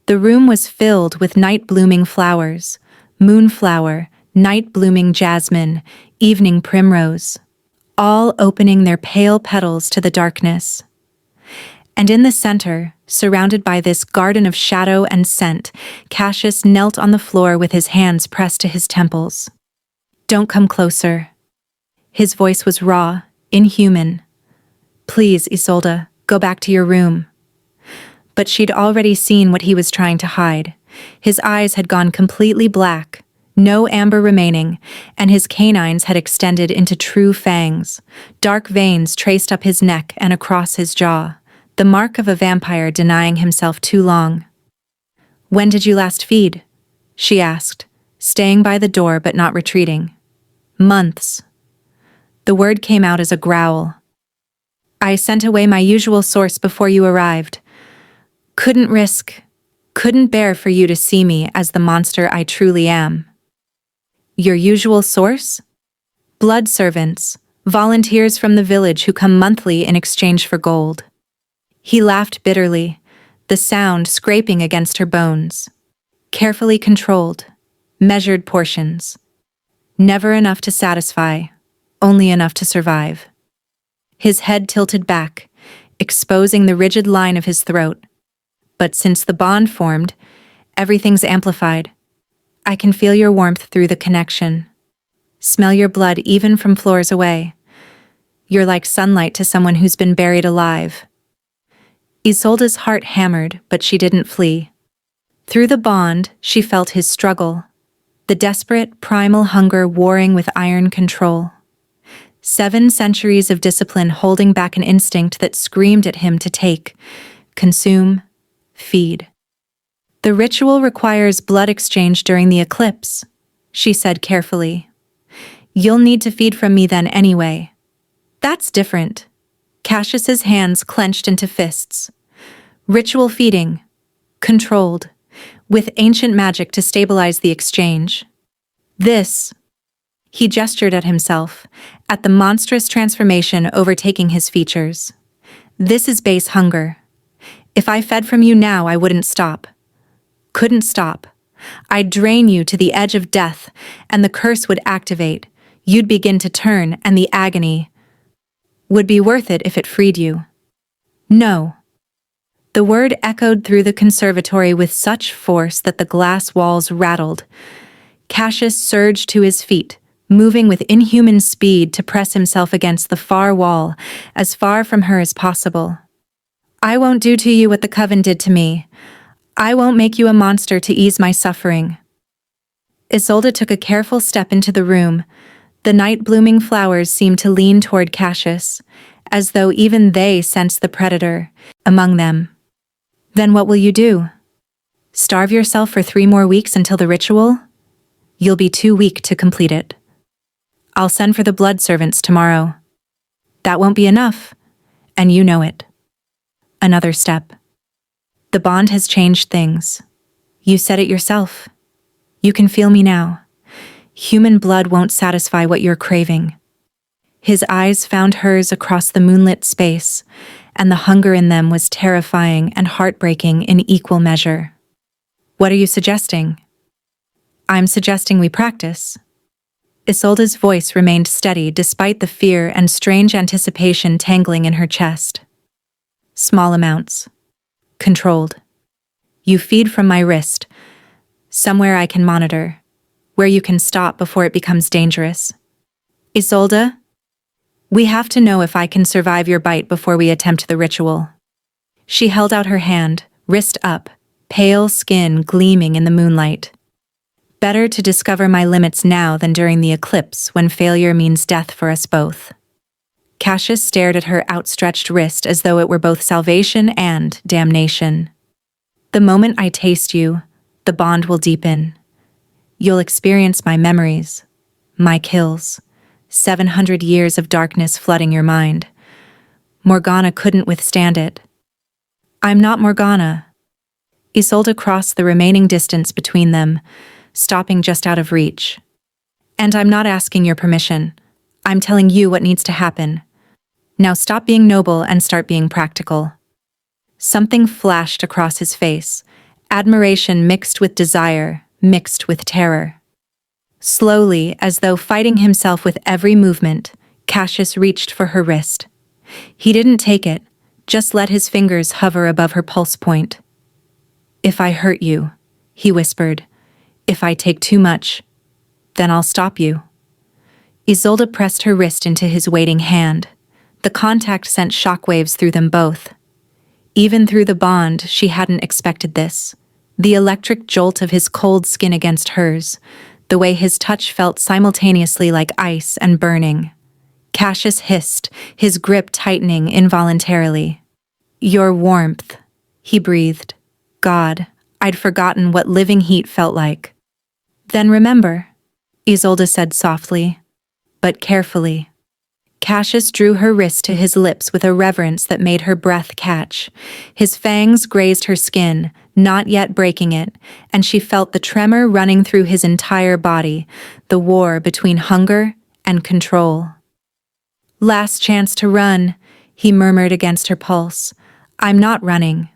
The room was filled with night-blooming flowers, moonflower, night-blooming jasmine, evening primrose, all opening their pale petals to the darkness. And in the center, surrounded by this garden of shadow and scent, Cassius knelt on the floor with his hands pressed to his temples. "Don't come closer." His voice was raw, inhuman. "Please, Isolde, go back to your room." But she'd already seen what he was trying to hide. His eyes had gone completely black, no amber remaining, and his canines had extended into true fangs. Dark veins traced up his neck and across his jaw, the mark of a vampire denying himself too long. "When did you last feed?" she asked, staying by the door but not retreating. "Months." The word came out as a growl. "I sent away my usual source before you arrived. Couldn't bear for you to see me as the monster I truly am." "Your usual source?" "Blood servants, volunteers from the village who come monthly in exchange for gold." He laughed bitterly, the sound scraping against her bones. Carefully controlled, measured portions. Never enough to satisfy, only enough to survive. His head tilted back, exposing the rigid line of his throat. "But since the bond formed, everything's amplified. I can feel your warmth through the connection. Smell your blood even from floors away. You're like sunlight to someone who's been buried alive." Isolde's heart hammered, but she didn't flee. Through the bond, she felt his struggle, the desperate, primal hunger warring with iron control. 7 centuries of discipline holding back an instinct that screamed at him to take, consume, feed. "The ritual requires blood exchange during the eclipse," she said carefully. "You'll need to feed from me then anyway." "That's different." Cassius's hands clenched into fists. "Ritual feeding. Controlled. With ancient magic to stabilize the exchange. This." He gestured at himself, at the monstrous transformation overtaking his features. "This is base hunger. If I fed from you now, I wouldn't stop. Couldn't stop. I'd drain you to the edge of death, and the curse would activate. You'd begin to turn, and the agony would be worth it if it freed you." "No." The word echoed through the conservatory with such force that the glass walls rattled. Cassius surged to his feet, moving with inhuman speed to press himself against the far wall, as far from her as possible. "I won't do to you what the coven did to me. I won't make you a monster to ease my suffering." Isolde took a careful step into the room. The night-blooming flowers seemed to lean toward Cassius, as though even they sensed the predator among them. "Then what will you do? Starve yourself for 3 more weeks until the ritual? You'll be too weak to complete it. I'll send for the blood servants tomorrow. That won't be enough, and you know it." Another step. "The bond has changed things. You said it yourself. You can feel me now. Human blood won't satisfy what you're craving." His eyes found hers across the moonlit space, and the hunger in them was terrifying and heartbreaking in equal measure. "What are you suggesting?" "I'm suggesting we practice." Isolde's voice remained steady despite the fear and strange anticipation tangling in her chest. "Small amounts. Controlled. You feed from my wrist, somewhere I can monitor, where you can stop before it becomes dangerous. Isolde, we have to know if I can survive your bite before we attempt the ritual." She held out her hand, wrist up, pale skin gleaming in the moonlight. "Better to discover my limits now than during the eclipse when failure means death for us both." Cassius stared at her outstretched wrist as though it were both salvation and damnation. "The moment I taste you, the bond will deepen," You'll experience my memories, my kills, 700 years of darkness flooding your mind. Morgana couldn't withstand it. I'm not Morgana. Isolde crossed the remaining distance between them, stopping just out of reach. And I'm not asking your permission. I'm telling you what needs to happen. Now stop being noble and start being practical. Something flashed across his face, admiration mixed with desire, mixed with terror. Slowly, as though fighting himself with every movement, Cassius reached for her wrist. He didn't take it, just let his fingers hover above her pulse point. If I hurt you, he whispered, if I take too much, then I'll stop you. Isolde pressed her wrist into his waiting hand. The contact sent shockwaves through them both. Even through the bond, she hadn't expected this. The electric jolt of his cold skin against hers, the way his touch felt simultaneously like ice and burning. Cassius hissed, his grip tightening involuntarily. Your warmth, he breathed. God, I'd forgotten what living heat felt like. Then remember, Isolde said softly, but carefully. Cassius drew her wrist to his lips with a reverence that made her breath catch. His fangs grazed her skin, not yet breaking it, and she felt the tremor running through his entire body, the war between hunger and control. Last chance to run, he murmured against her pulse. I'm not running.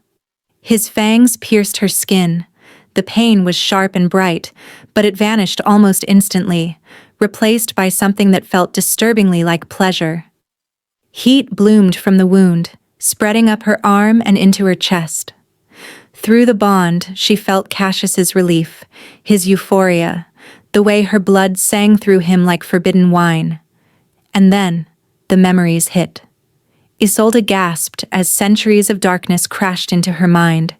His fangs pierced her skin. The pain was sharp and bright, but it vanished almost instantly, replaced by something that felt disturbingly like pleasure. Heat bloomed from the wound, spreading up her arm and into her chest. Through the bond, she felt Cassius's relief, his euphoria, the way her blood sang through him like forbidden wine. And then, the memories hit. Isolde gasped as centuries of darkness crashed into her mind,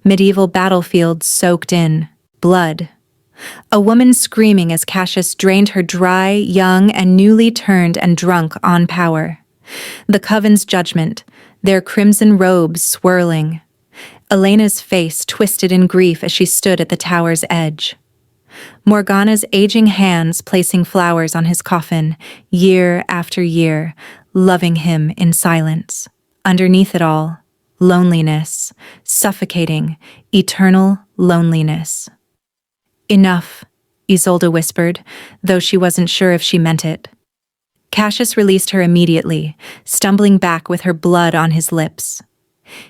medieval battlefields soaked in blood. A woman screaming as Cassius drained her dry, young, and newly turned and drunk on power. The Coven's judgment, their crimson robes swirling. Elena's face twisted in grief as she stood at the tower's edge. Morgana's aging hands placing flowers on his coffin, year after year, loving him in silence. Underneath it all, loneliness, suffocating, eternal loneliness. Enough, Isolde whispered, though she wasn't sure if she meant it. Cassius released her immediately, stumbling back with her blood on his lips.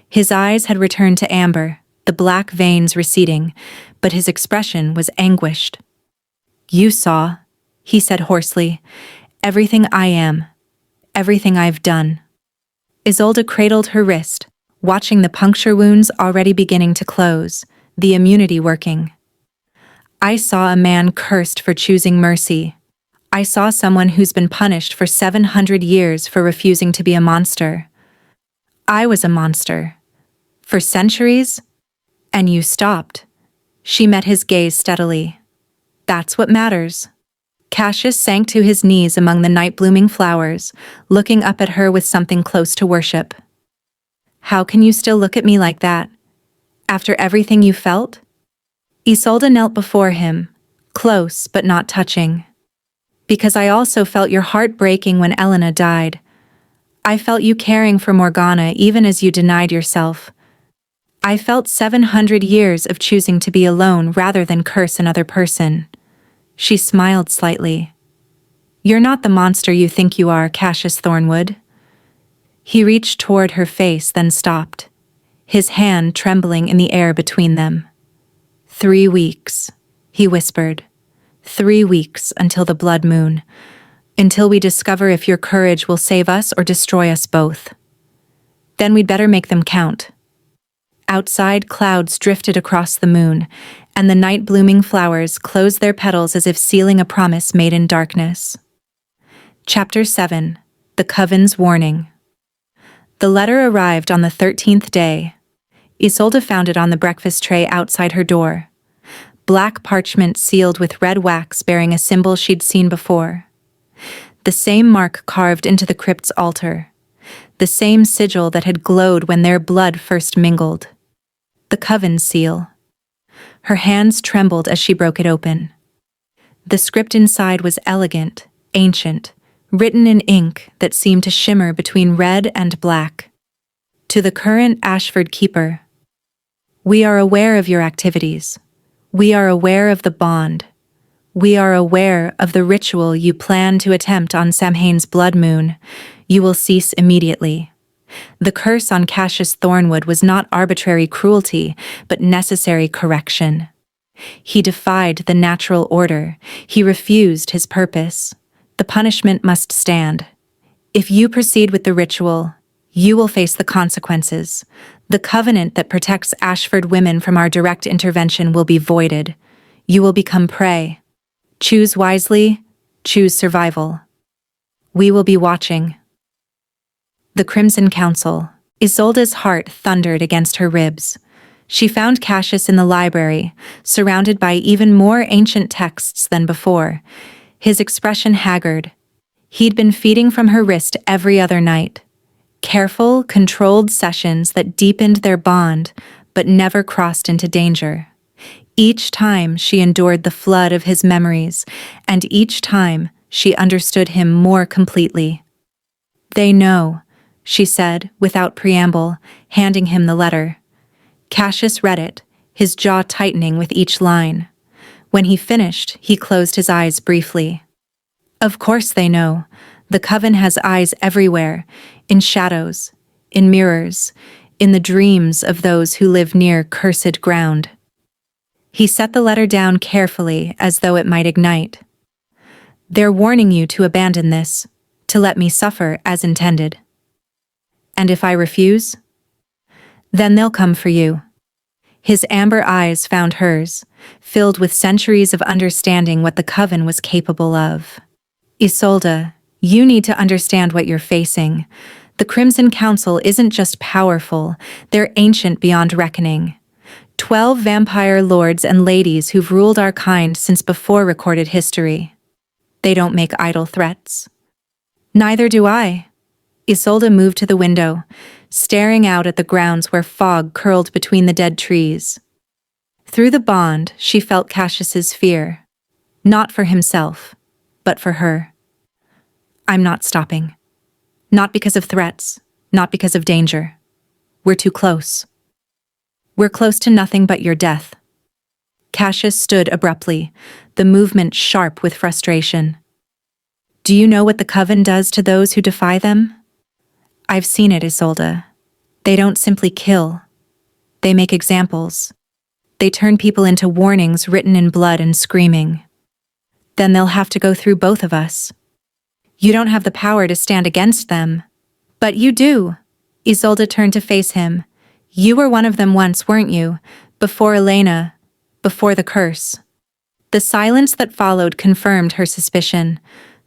His eyes had returned to amber, the black veins receding, but his expression was anguished. You saw, he said hoarsely, everything I am, everything I've done. Isolde cradled her wrist, watching the puncture wounds already beginning to close, the immunity working. I saw a man cursed for choosing mercy. I saw someone who's been punished for 700 years for refusing to be a monster. I was a monster. For centuries? And you stopped. She met his gaze steadily. That's what matters. Cassius sank to his knees among the night-blooming flowers, looking up at her with something close to worship. How can you still look at me like that? After everything you felt? Isolde knelt before him, close but not touching. Because I also felt your heart breaking when Elena died. I felt you caring for Morgana even as you denied yourself. I felt 700 years of choosing to be alone rather than curse another person. She smiled slightly. You're not the monster you think you are, Cassius Thornwood. He reached toward her face, then stopped, his hand trembling in the air between them. 3 weeks, he whispered. 3 weeks until the blood moon, until we discover if your courage will save us or destroy us both. Then we'd better make them count. Outside, clouds drifted across the moon, and the night-blooming flowers closed their petals as if sealing a promise made in darkness. Chapter 7. The Coven's Warning. The letter arrived on the 13th day. Isolde found it on the breakfast tray outside her door. Black parchment sealed with red wax bearing a symbol she'd seen before. The same mark carved into the crypt's altar. The same sigil that had glowed when their blood first mingled. The Coven seal. Her hands trembled as she broke it open. The script inside was elegant, ancient, written in ink that seemed to shimmer between red and black. To the current Ashford keeper, we are aware of your activities. We are aware of the bond. We are aware of the ritual you plan to attempt on Samhain's blood moon. You will cease immediately. The curse on Cassius Thornwood was not arbitrary cruelty, but necessary correction. He defied the natural order. He refused his purpose. The punishment must stand. If you proceed with the ritual, you will face the consequences. The covenant that protects Ashford women from our direct intervention will be voided. You will become prey. Choose wisely, choose survival. We will be watching. The Crimson Council. Isolde's heart thundered against her ribs. She found Cassius in the library, surrounded by even more ancient texts than before, his expression haggard. He'd been feeding from her wrist every other night. Careful, controlled sessions that deepened their bond, but never crossed into danger. Each time she endured the flood of his memories, and each time she understood him more completely. "They know," she said, without preamble, handing him the letter. Cassius read it, his jaw tightening with each line. When he finished, he closed his eyes briefly. Of course they know. The coven has eyes everywhere, in shadows, in mirrors, in the dreams of those who live near cursed ground. He set the letter down carefully, as though it might ignite. They're warning you to abandon this, to let me suffer as intended. And if I refuse? Then they'll come for you. His amber eyes found hers, filled with centuries of understanding what the coven was capable of. Isolde, you need to understand what you're facing. The Crimson Council isn't just powerful, they're ancient beyond reckoning. 12 vampire lords and ladies who've ruled our kind since before recorded history. They don't make idle threats. Neither do I. Isolde moved to the window, staring out at the grounds where fog curled between the dead trees. Through the bond, she felt Cassius's fear. Not for himself, but for her. I'm not stopping. Not because of threats, not because of danger. We're too close. We're close to nothing but your death. Cassius stood abruptly, the movement sharp with frustration. Do you know what the coven does to those who defy them? I've seen it, Isolde. They don't simply kill. They make examples. They turn people into warnings written in blood and screaming. Then they'll have to go through both of us. You don't have the power to stand against them. But you do. Isolde turned to face him. You were one of them once, weren't you? Before Elena, before the curse. The silence that followed confirmed her suspicion.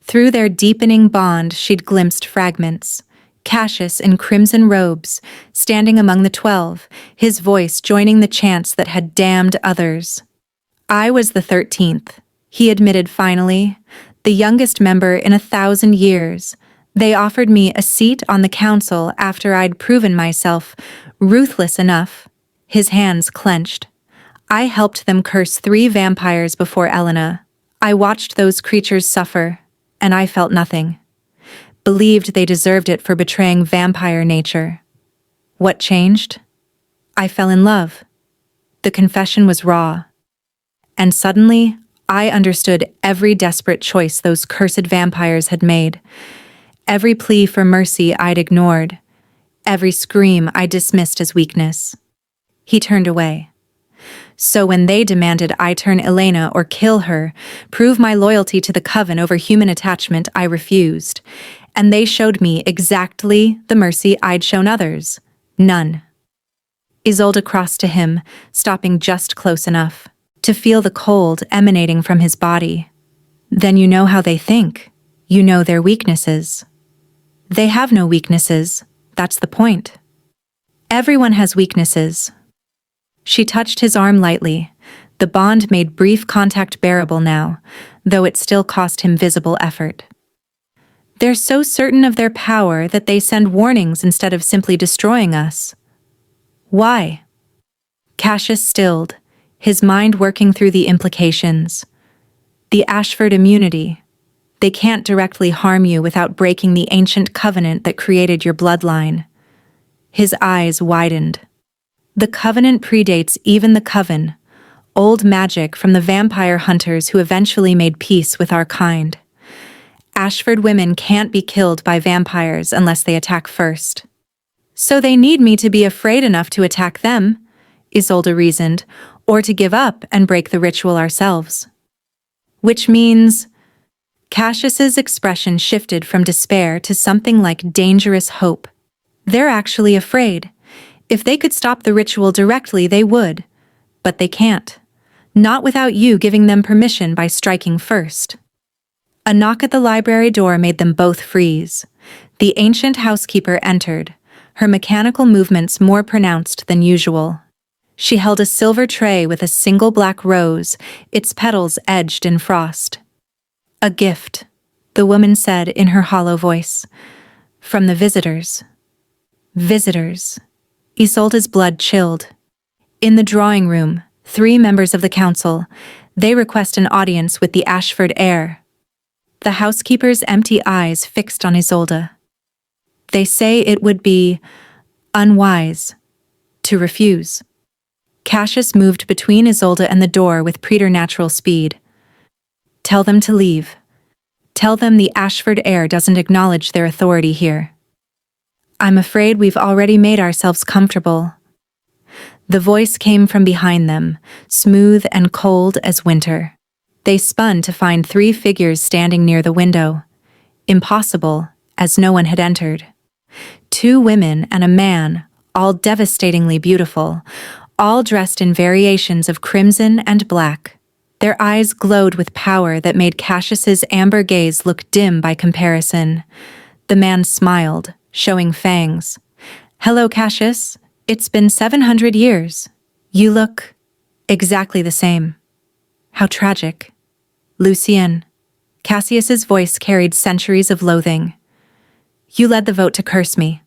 Through their deepening bond, she'd glimpsed fragments. Cassius in crimson robes, standing among the 12, his voice joining the chants that had damned others. I was the 13th, he admitted finally, the youngest member in 1,000 years. They offered me a seat on the council after I'd proven myself ruthless enough. His hands clenched. I helped them curse 3 vampires before Elena. I watched those creatures suffer, and I felt nothing. Believed they deserved it for betraying vampire nature. What changed? I fell in love. The confession was raw. And suddenly, I understood every desperate choice those cursed vampires had made. Every plea for mercy I'd ignored. Every scream I dismissed as weakness. He turned away. So when they demanded I turn Elena or kill her, prove my loyalty to the coven over human attachment, I refused. And they showed me exactly the mercy I'd shown others. None. Isolde crossed to him, stopping just close enough to feel the cold emanating from his body. Then you know how they think. You know their weaknesses. They have no weaknesses. That's the point. Everyone has weaknesses. She touched his arm lightly. The bond made brief contact bearable now, though it still cost him visible effort. They're so certain of their power that they send warnings instead of simply destroying us. Why? Cassius stilled, his mind working through the implications. The Ashford immunity. They can't directly harm you without breaking the ancient covenant that created your bloodline. His eyes widened. The covenant predates even the coven, old magic from the vampire hunters who eventually made peace with our kind. Ashford women can't be killed by vampires unless they attack first. So they need me to be afraid enough to attack them, Isolde reasoned, or to give up and break the ritual ourselves. Which means... Cassius's expression shifted from despair to something like dangerous hope. They're actually afraid. If they could stop the ritual directly, they would. But they can't. Not without you giving them permission by striking first. A knock at the library door made them both freeze. The ancient housekeeper entered, her mechanical movements more pronounced than usual. She held a silver tray with a single black rose, its petals edged in frost. "A gift," the woman said in her hollow voice. "From the visitors." Visitors. Isolde's blood chilled. In the drawing room, 3 members of the council. They request an audience with the Ashford heir. The housekeeper's empty eyes fixed on Isolde. They say it would be unwise to refuse. Cassius moved between Isolde and the door with preternatural speed. "Tell them to leave. Tell them the Ashford heir doesn't acknowledge their authority here." "I'm afraid we've already made ourselves comfortable." The voice came from behind them, smooth and cold as winter. They spun to find 3 figures standing near the window. Impossible, as no one had entered. 2 women and a man, all devastatingly beautiful, all dressed in variations of crimson and black. Their eyes glowed with power that made Cassius's amber gaze look dim by comparison. The man smiled, showing fangs. "Hello, Cassius. It's been 700 years. You look exactly the same." "How tragic." "Lucien." Cassius's voice carried centuries of loathing. "You led the vote to curse me.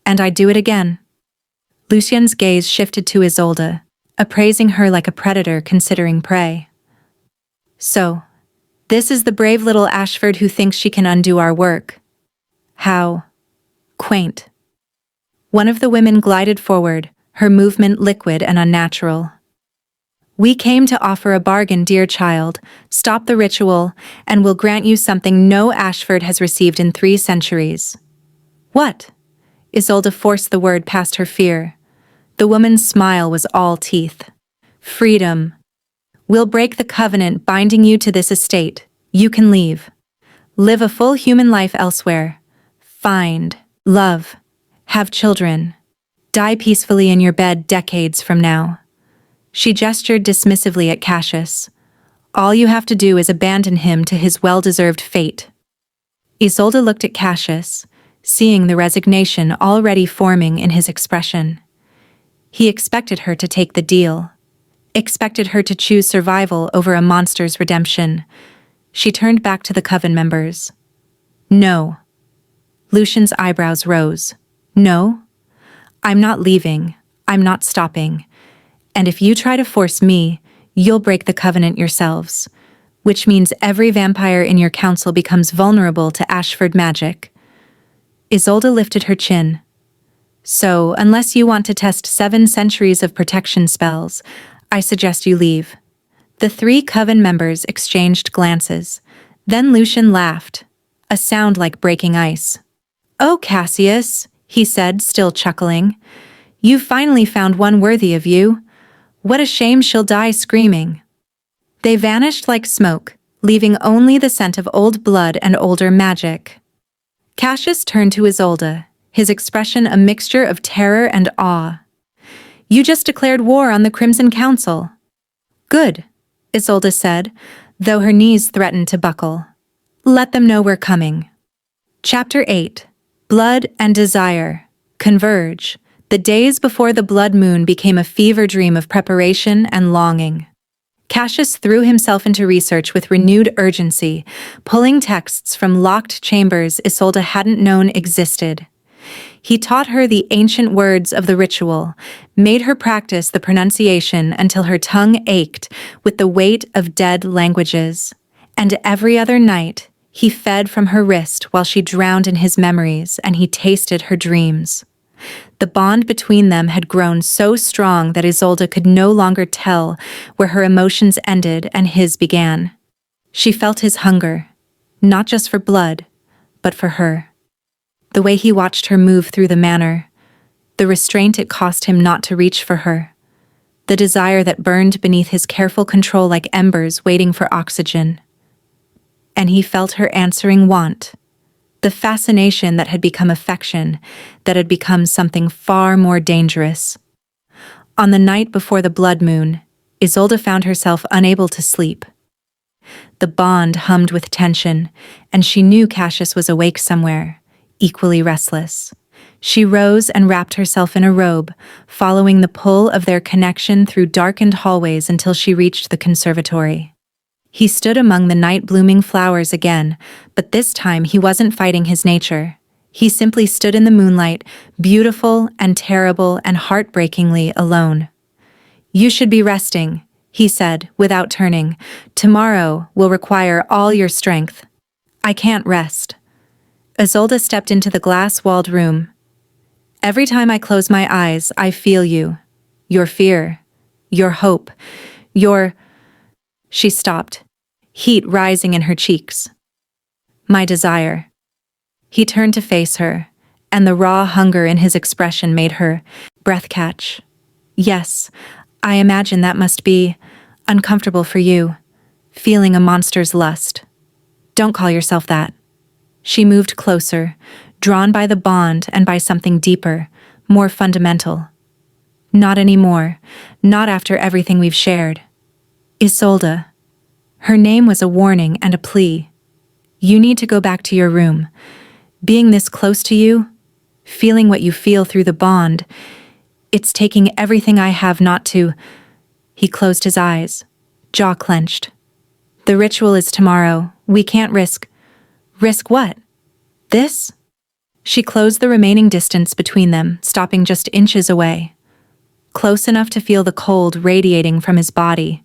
And I'd do it again." Lucien's gaze shifted to Isolde, appraising her like a predator considering prey. "So, this is the brave little Ashford who thinks she can undo our work. How quaint." One of the women glided forward, her movement liquid and unnatural. "We came to offer a bargain, dear child. Stop the ritual, and we'll grant you something no Ashford has received in 3 centuries. "What?" Isolde forced the word past her fear. The woman's smile was all teeth. "Freedom. We'll break the covenant binding you to this estate. You can leave. Live a full human life elsewhere. Find love. Have children. Die peacefully in your bed decades from now." She gestured dismissively at Cassius. "All you have to do is abandon him to his well-deserved fate." Isolde looked at Cassius, seeing the resignation already forming in his expression. He expected her to take the deal. Expected her to choose survival over a monster's redemption. She turned back to the coven members. "No." Lucien's eyebrows rose. "No? I'm not leaving. I'm not stopping. And if you try to force me, you'll break the covenant yourselves, which means every vampire in your council becomes vulnerable to Ashford magic." Isolde lifted her chin. "So, unless you want to test 7 centuries of protection spells, I suggest you leave." The 3 coven members exchanged glances. Then Lucien laughed, a sound like breaking ice. "Oh, Cassius," he said, still chuckling. "You've finally found one worthy of you. What a shame she'll die screaming." They vanished like smoke, leaving only the scent of old blood and older magic. Cassius turned to Isolde, his expression a mixture of terror and awe. "You just declared war on the Crimson Council." "Good," Isolde said, though her knees threatened to buckle. "Let them know we're coming." Chapter 8. Blood and Desire converge. The days before the blood moon became a fever dream of preparation and longing. Cassius threw himself into research with renewed urgency, pulling texts from locked chambers Isolde hadn't known existed. He taught her the ancient words of the ritual, made her practice the pronunciation until her tongue ached with the weight of dead languages. And every other night, he fed from her wrist while she drowned in his memories and he tasted her dreams. The bond between them had grown so strong that Isolde could no longer tell where her emotions ended and his began. She felt his hunger, not just for blood, but for her. The way he watched her move through the manor, the restraint it cost him not to reach for her, the desire that burned beneath his careful control like embers waiting for oxygen. And he felt her answering want, the fascination that had become affection, that had become something far more dangerous. On the night before the blood moon, Isolde found herself unable to sleep. The bond hummed with tension, and she knew Cassius was awake somewhere, equally restless. She rose and wrapped herself in a robe, following the pull of their connection through darkened hallways until she reached the conservatory. He stood among the night-blooming flowers again, but this time he wasn't fighting his nature. He simply stood in the moonlight, beautiful and terrible and heartbreakingly alone. "You should be resting," he said, without turning. "Tomorrow will require all your strength." "I can't rest." Isolde stepped into the glass-walled room. "Every time I close my eyes, I feel you. Your fear. Your hope. Your—" She stopped, heat rising in her cheeks. "My desire." He turned to face her, and the raw hunger in his expression made her breath catch. "Yes, I imagine that must be uncomfortable for you, feeling a monster's lust. Don't call yourself that." She moved closer, drawn by the bond and by something deeper, more fundamental. "Not anymore, not after everything we've shared." "Isolde." Her name was a warning and a plea. "You need to go back to your room. Being this close to you, feeling what you feel through the bond, it's taking everything I have not to—" He closed his eyes, jaw clenched. "The ritual is tomorrow. We can't risk—" "Risk what? This?" She closed the remaining distance between them, stopping just inches away. Close enough to feel the cold radiating from his body,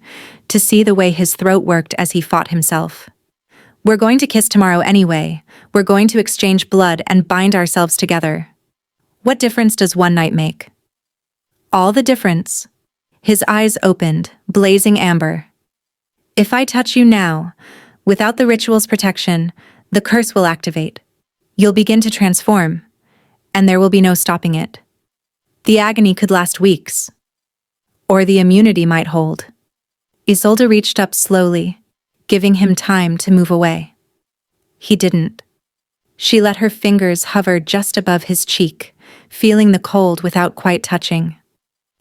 to see the way his throat worked as he fought himself. "We're going to kiss tomorrow anyway. We're going to exchange blood and bind ourselves together. What difference does one night make?" "All the difference." His eyes opened, blazing amber. "If I touch you now, without the ritual's protection, the curse will activate. You'll begin to transform, and there will be no stopping it. The agony could last weeks. Or the immunity might hold." Isolde reached up slowly, giving him time to move away. He didn't. She let her fingers hover just above his cheek, feeling the cold without quite touching.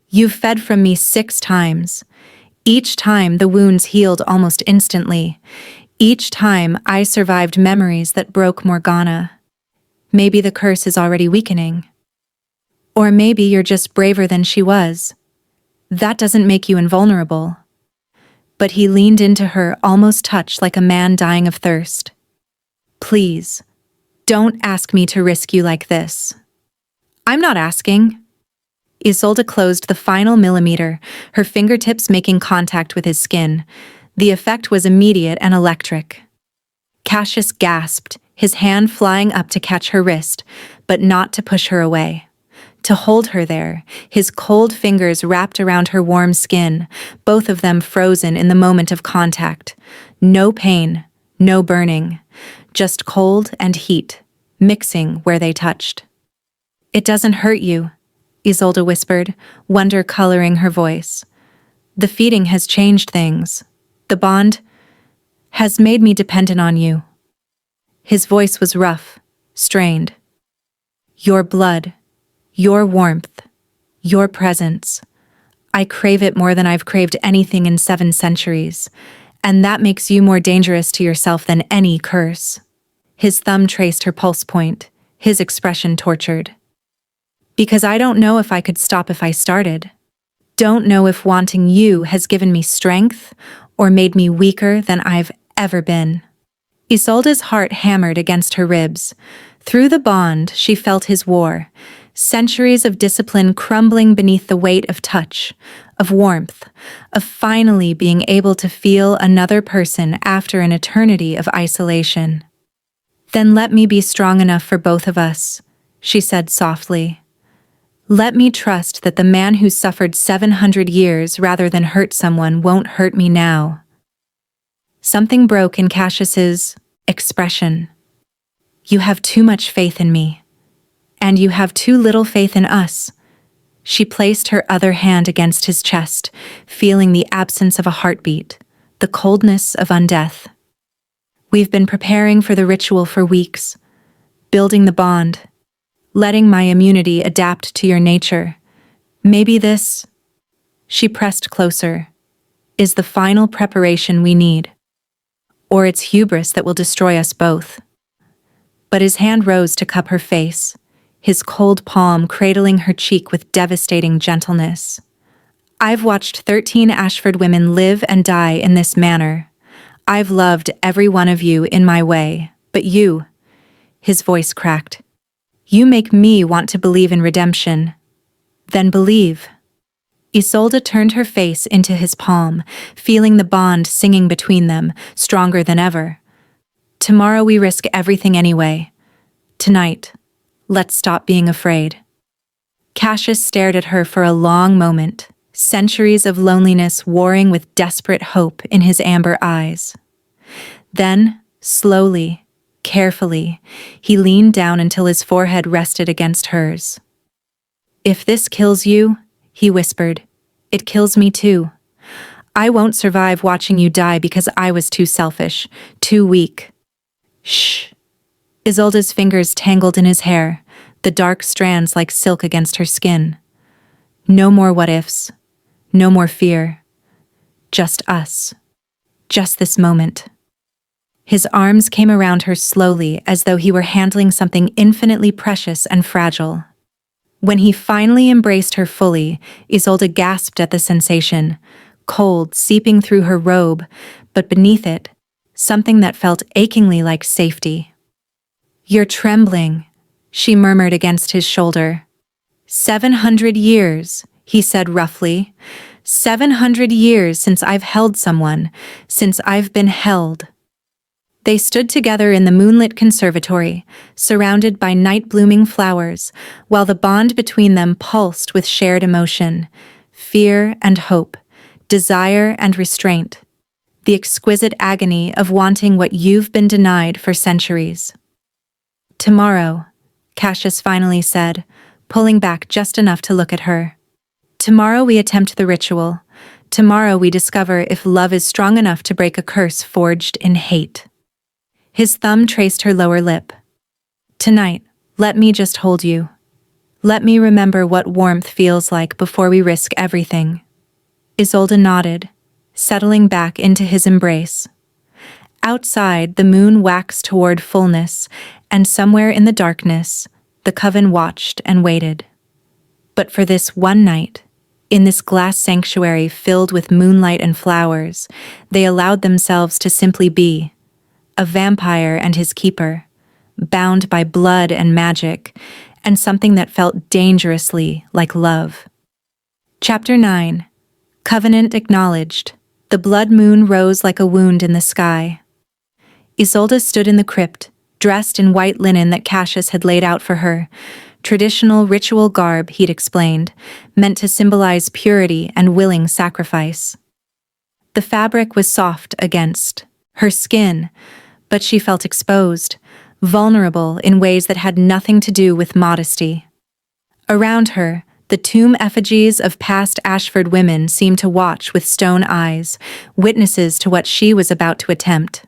"You've fed from me 6 times. Each time the wounds healed almost instantly. Each time I survived memories that broke Morgana. Maybe the curse is already weakening. Or maybe you're just braver than she was. That doesn't make you invulnerable." But he leaned into her, almost touched like a man dying of thirst. "Please, don't ask me to risk you like this." "I'm not asking." Isolde closed the final millimeter, her fingertips making contact with his skin. The effect was immediate and electric. Cassius gasped, his hand flying up to catch her wrist, but not to push her away. To hold her there, his cold fingers wrapped around her warm skin, both of them frozen in the moment of contact. No pain, no burning, just cold and heat, mixing where they touched. "It doesn't hurt you," Isolde whispered, wonder coloring her voice. "The feeding has changed things. The bond has made me dependent on you." His voice was rough, strained. "Your blood, your warmth, your presence. I crave it more than I've craved anything in 7 centuries, and that makes you more dangerous to yourself than any curse." His thumb traced her pulse point, his expression tortured. "Because I don't know if I could stop if I started. Don't know if wanting you has given me strength or made me weaker than I've ever been." Isolde's heart hammered against her ribs. Through the bond, she felt his war, centuries of discipline crumbling beneath the weight of touch, of warmth, of finally being able to feel another person after an eternity of isolation. "Then let me be strong enough for both of us," she said softly. "Let me trust that the man who suffered 700 years rather than hurt someone won't hurt me now." Something broke in Cassius's expression. "You have too much faith in me. And you have too little faith in us." She placed her other hand against his chest, feeling the absence of a heartbeat, the coldness of undeath. "We've been preparing for the ritual for weeks, building the bond, letting my immunity adapt to your nature. Maybe this," she pressed closer, "is the final preparation we need. Or it's hubris that will destroy us both." But his hand rose to cup her face, his cold palm cradling her cheek with devastating gentleness. "I've watched 13 Ashford women live and die in this manner. I've loved every one of you in my way, but you," his voice cracked, "you make me want to believe in redemption." "Then believe." Isolde turned her face into his palm, feeling the bond singing between them, stronger than ever. "Tomorrow we risk everything anyway. Tonight, let's stop being afraid." Cassius stared at her for a long moment, centuries of loneliness warring with desperate hope in his amber eyes. Then, slowly, carefully, he leaned down until his forehead rested against hers. "If this kills you," he whispered, "it kills me too. I won't survive watching you die because I was too selfish, too weak." "Shh." Isolde's fingers tangled in his hair, the dark strands like silk against her skin. "No more what-ifs. No more fear. Just us. Just this moment." His arms came around her slowly as though he were handling something infinitely precious and fragile. When he finally embraced her fully, Isolde gasped at the sensation, cold seeping through her robe, but beneath it, something that felt achingly like safety. "You're trembling," she murmured against his shoulder. 700 years, he said roughly. 700 years since I've held someone, since I've been held." They stood together in the moonlit conservatory, surrounded by night-blooming flowers, while the bond between them pulsed with shared emotion, fear and hope, desire and restraint, the exquisite agony of wanting what you've been denied for centuries. "Tomorrow," Cassius finally said, pulling back just enough to look at her. "Tomorrow we attempt the ritual. Tomorrow we discover if love is strong enough to break a curse forged in hate." His thumb traced her lower lip. "Tonight, let me just hold you. Let me remember what warmth feels like before we risk everything." Isolde nodded, settling back into his embrace. Outside, the moon waxed toward fullness, and somewhere in the darkness, the coven watched and waited. But for this one night, in this glass sanctuary filled with moonlight and flowers, they allowed themselves to simply be, a vampire and his keeper, bound by blood and magic, and something that felt dangerously like love. Chapter 9. Covenant Acknowledged. The blood moon rose like a wound in the sky. Isolde stood in the crypt, dressed in white linen that Cassius had laid out for her, traditional ritual garb, he'd explained, meant to symbolize purity and willing sacrifice. The fabric was soft against her skin, but she felt exposed, vulnerable in ways that had nothing to do with modesty. Around her, the tomb effigies of past Ashford women seemed to watch with stone eyes, witnesses to what she was about to attempt.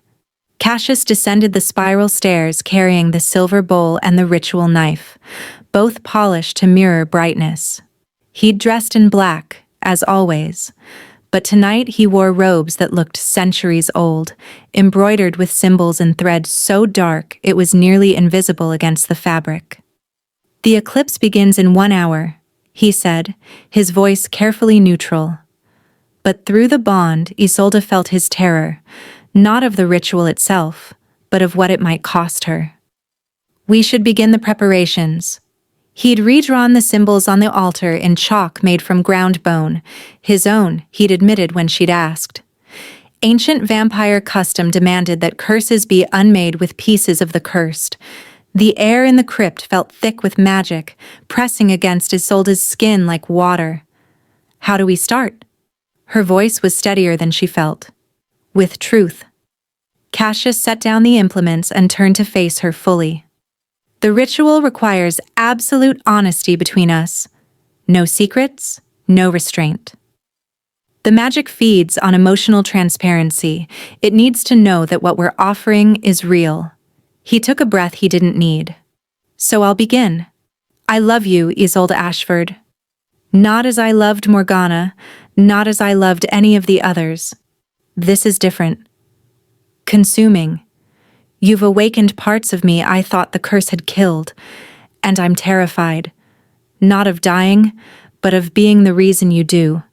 Cassius descended the spiral stairs carrying the silver bowl and the ritual knife, both polished to mirror brightness. He'd dressed in black, as always, but tonight he wore robes that looked centuries old, embroidered with symbols and thread so dark it was nearly invisible against the fabric. "The eclipse begins in 1 hour," he said, his voice carefully neutral. But through the bond, Isolde felt his terror, not of the ritual itself, but of what it might cost her. "We should begin the preparations," He'd redrawn the symbols on the altar in chalk made from ground bone, his own, he'd admitted when she'd asked. Ancient vampire custom demanded that curses be unmade with pieces of the cursed. The air in the crypt felt thick with magic, pressing against Isolde's skin like water. How do we start? Her voice was steadier than she felt. With truth. Cassius set down the implements and turned to face her fully. The ritual requires absolute honesty between us. No secrets, no restraint. The magic feeds on emotional transparency. It needs to know that what we're offering is real. He took a breath he didn't need. So I'll begin. I love you, Isolde Ashford. Not as I loved Morgana, not as I loved any of the others. This is different. Consuming. You've awakened parts of me I thought the curse had killed, and I'm terrified. Not of dying, but of being the reason you do.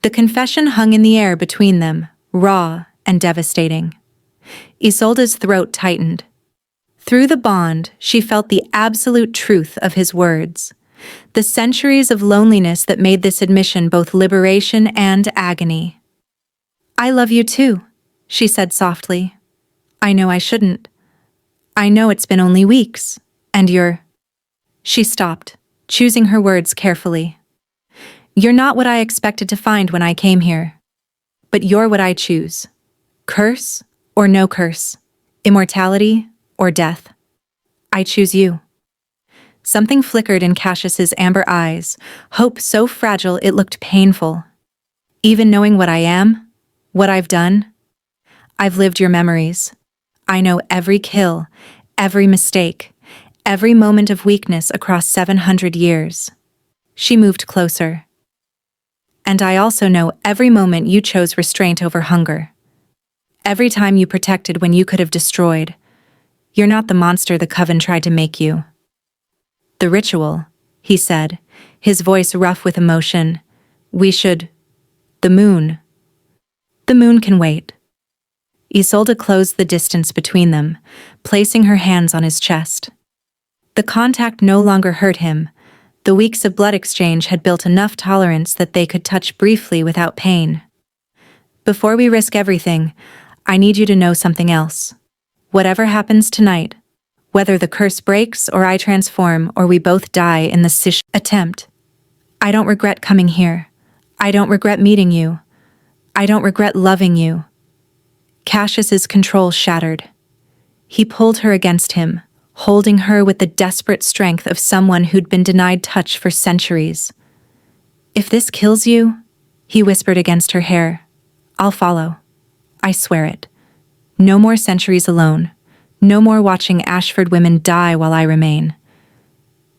The confession hung in the air between them, raw and devastating. Isolde's throat tightened. Through the bond, she felt the absolute truth of his words. The centuries of loneliness that made this admission both liberation and agony. I love you too, she said softly. I know I shouldn't. I know it's been only weeks, and you're... She stopped, choosing her words carefully. You're not what I expected to find when I came here. But you're what I choose. Curse or no curse. Immortality or death. I choose you. Something flickered in Cassius's amber eyes, hope so fragile it looked painful. Even knowing what I am, what I've done, I've lived your memories. I know every kill, every mistake, every moment of weakness across 700 years. She moved closer. And I also know every moment you chose restraint over hunger. Every time you protected when you could have destroyed. You're not the monster the coven tried to make you. The ritual, he said, his voice rough with emotion. We should... The moon. The moon can wait. Isolde closed the distance between them, placing her hands on his chest. The contact no longer hurt him. The weeks of blood exchange had built enough tolerance that they could touch briefly without pain. Before we risk everything, I need you to know something else. Whatever happens tonight, whether the curse breaks or I transform or we both die in the attempt, I don't regret coming here. I don't regret meeting you. I don't regret loving you. Cassius's control shattered. He pulled her against him, holding her with the desperate strength of someone who'd been denied touch for centuries. If this kills you, he whispered against her hair, I'll follow. I swear it. No more centuries alone. No more watching Ashford women die while I remain.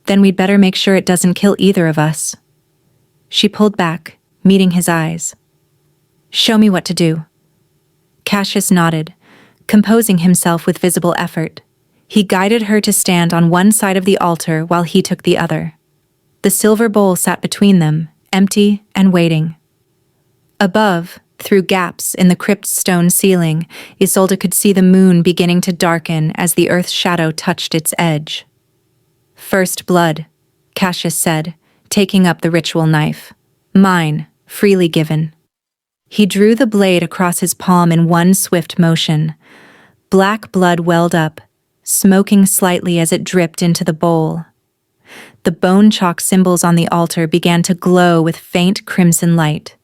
Then we'd better make sure it doesn't kill either of us. She pulled back, meeting his eyes. Show me what to do. Cassius nodded, composing himself with visible effort. He guided her to stand on one side of the altar while he took the other. The silver bowl sat between them, empty and waiting. Above, through gaps in the crypt's stone ceiling, Isolde could see the moon beginning to darken as the earth's shadow touched its edge. First blood, Cassius said, taking up the ritual knife. Mine, freely given. He drew the blade across his palm in one swift motion. Black blood welled up, smoking slightly as it dripped into the bowl. The bone chalk symbols on the altar began to glow with faint crimson light.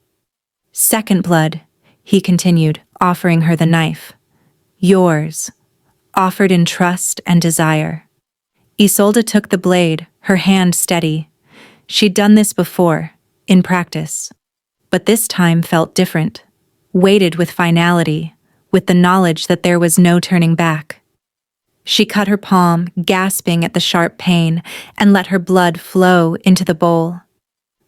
Second blood, he continued, offering her the knife. Yours, offered in trust and desire. Isolde took the blade, her hand steady. She'd done this before, in practice. But this time felt different, weighted with finality, with the knowledge that there was no turning back. She cut her palm, gasping at the sharp pain, and let her blood flow into the bowl.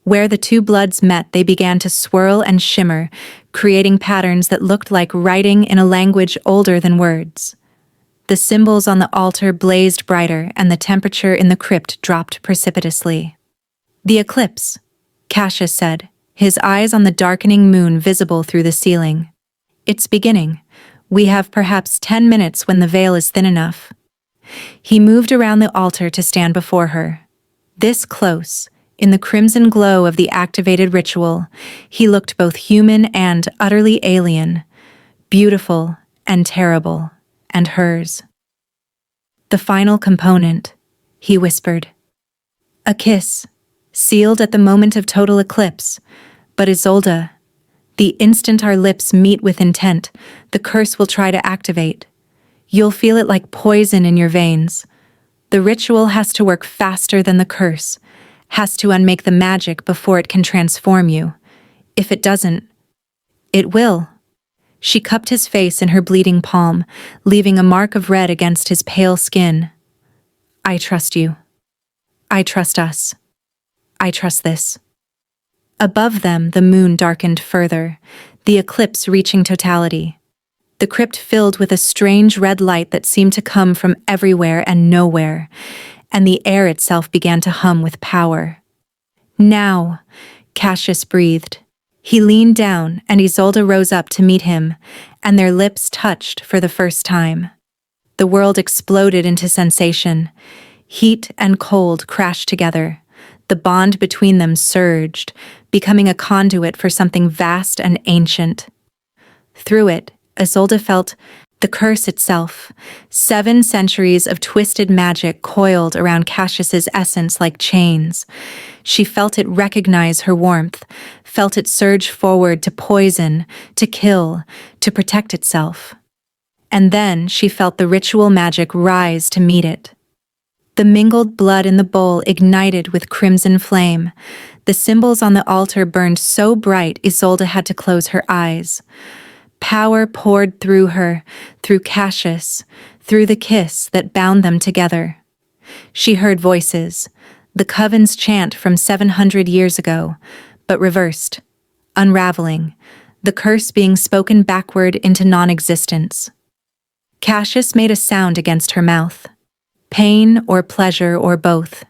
Where the two bloods met, they began to swirl and shimmer, creating patterns that looked like writing in a language older than words. The symbols on the altar blazed brighter, and the temperature in the crypt dropped precipitously. The eclipse, Cassius said, his eyes on the darkening moon visible through the ceiling. It's beginning. We have perhaps 10 minutes when the veil is thin enough. He moved around the altar to stand before her. This close, in the crimson glow of the activated ritual, he looked both human and utterly alien, beautiful and terrible, and hers. The final component, he whispered. A kiss, sealed at the moment of total eclipse, but Isolde, the instant our lips meet with intent, the curse will try to activate. You'll feel it like poison in your veins. The ritual has to work faster than the curse, has to unmake the magic before it can transform you. If it doesn't, it will. She cupped his face in her bleeding palm, leaving a mark of red against his pale skin. I trust you. I trust us. I trust this. Above them, the moon darkened further, the eclipse reaching totality. The crypt filled with a strange red light that seemed to come from everywhere and nowhere, and the air itself began to hum with power. Now, Cassius breathed. He leaned down, and Isolde rose up to meet him, and their lips touched for the first time. The world exploded into sensation. Heat and cold crashed together. The bond between them surged, becoming a conduit for something vast and ancient. Through it, Isolde felt the curse itself, 7 centuries of twisted magic coiled around Cassius's essence like chains. She felt it recognize her warmth, felt it surge forward to poison, to kill, to protect itself. And then she felt the ritual magic rise to meet it. The mingled blood in the bowl ignited with crimson flame. The symbols on the altar burned so bright Isolde had to close her eyes. Power poured through her, through Cassius, through the kiss that bound them together. She heard voices, the coven's chant from 700 years ago, but reversed, unraveling, the curse being spoken backward into non-existence. Cassius made a sound against her mouth. Pain or pleasure or both.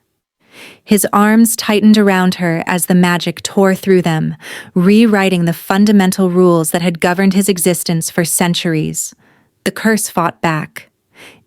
His arms tightened around her as the magic tore through them, rewriting the fundamental rules that had governed his existence for centuries. The curse fought back.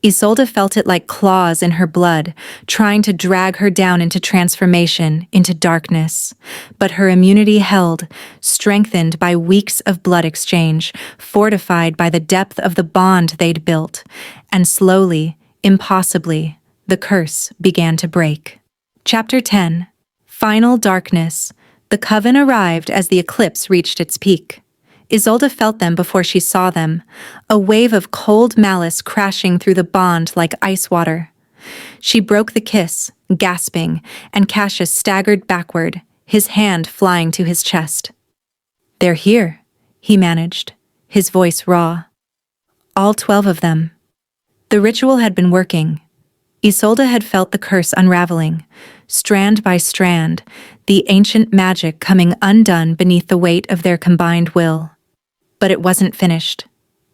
Isolde felt it like claws in her blood, trying to drag her down into transformation, into darkness. But her immunity held, strengthened by weeks of blood exchange, fortified by the depth of the bond they'd built, and slowly, impossibly, the curse began to break. Chapter 10. Final Darkness. The coven arrived as the eclipse reached its peak. Isolde felt them before she saw them, a wave of cold malice crashing through the bond like ice water. She broke the kiss, gasping, and Cassius staggered backward, his hand flying to his chest. "They're here," he managed, his voice raw. All 12 of them. The ritual had been working. Isolde had felt the curse unraveling, strand by strand, the ancient magic coming undone beneath the weight of their combined will. But it wasn't finished.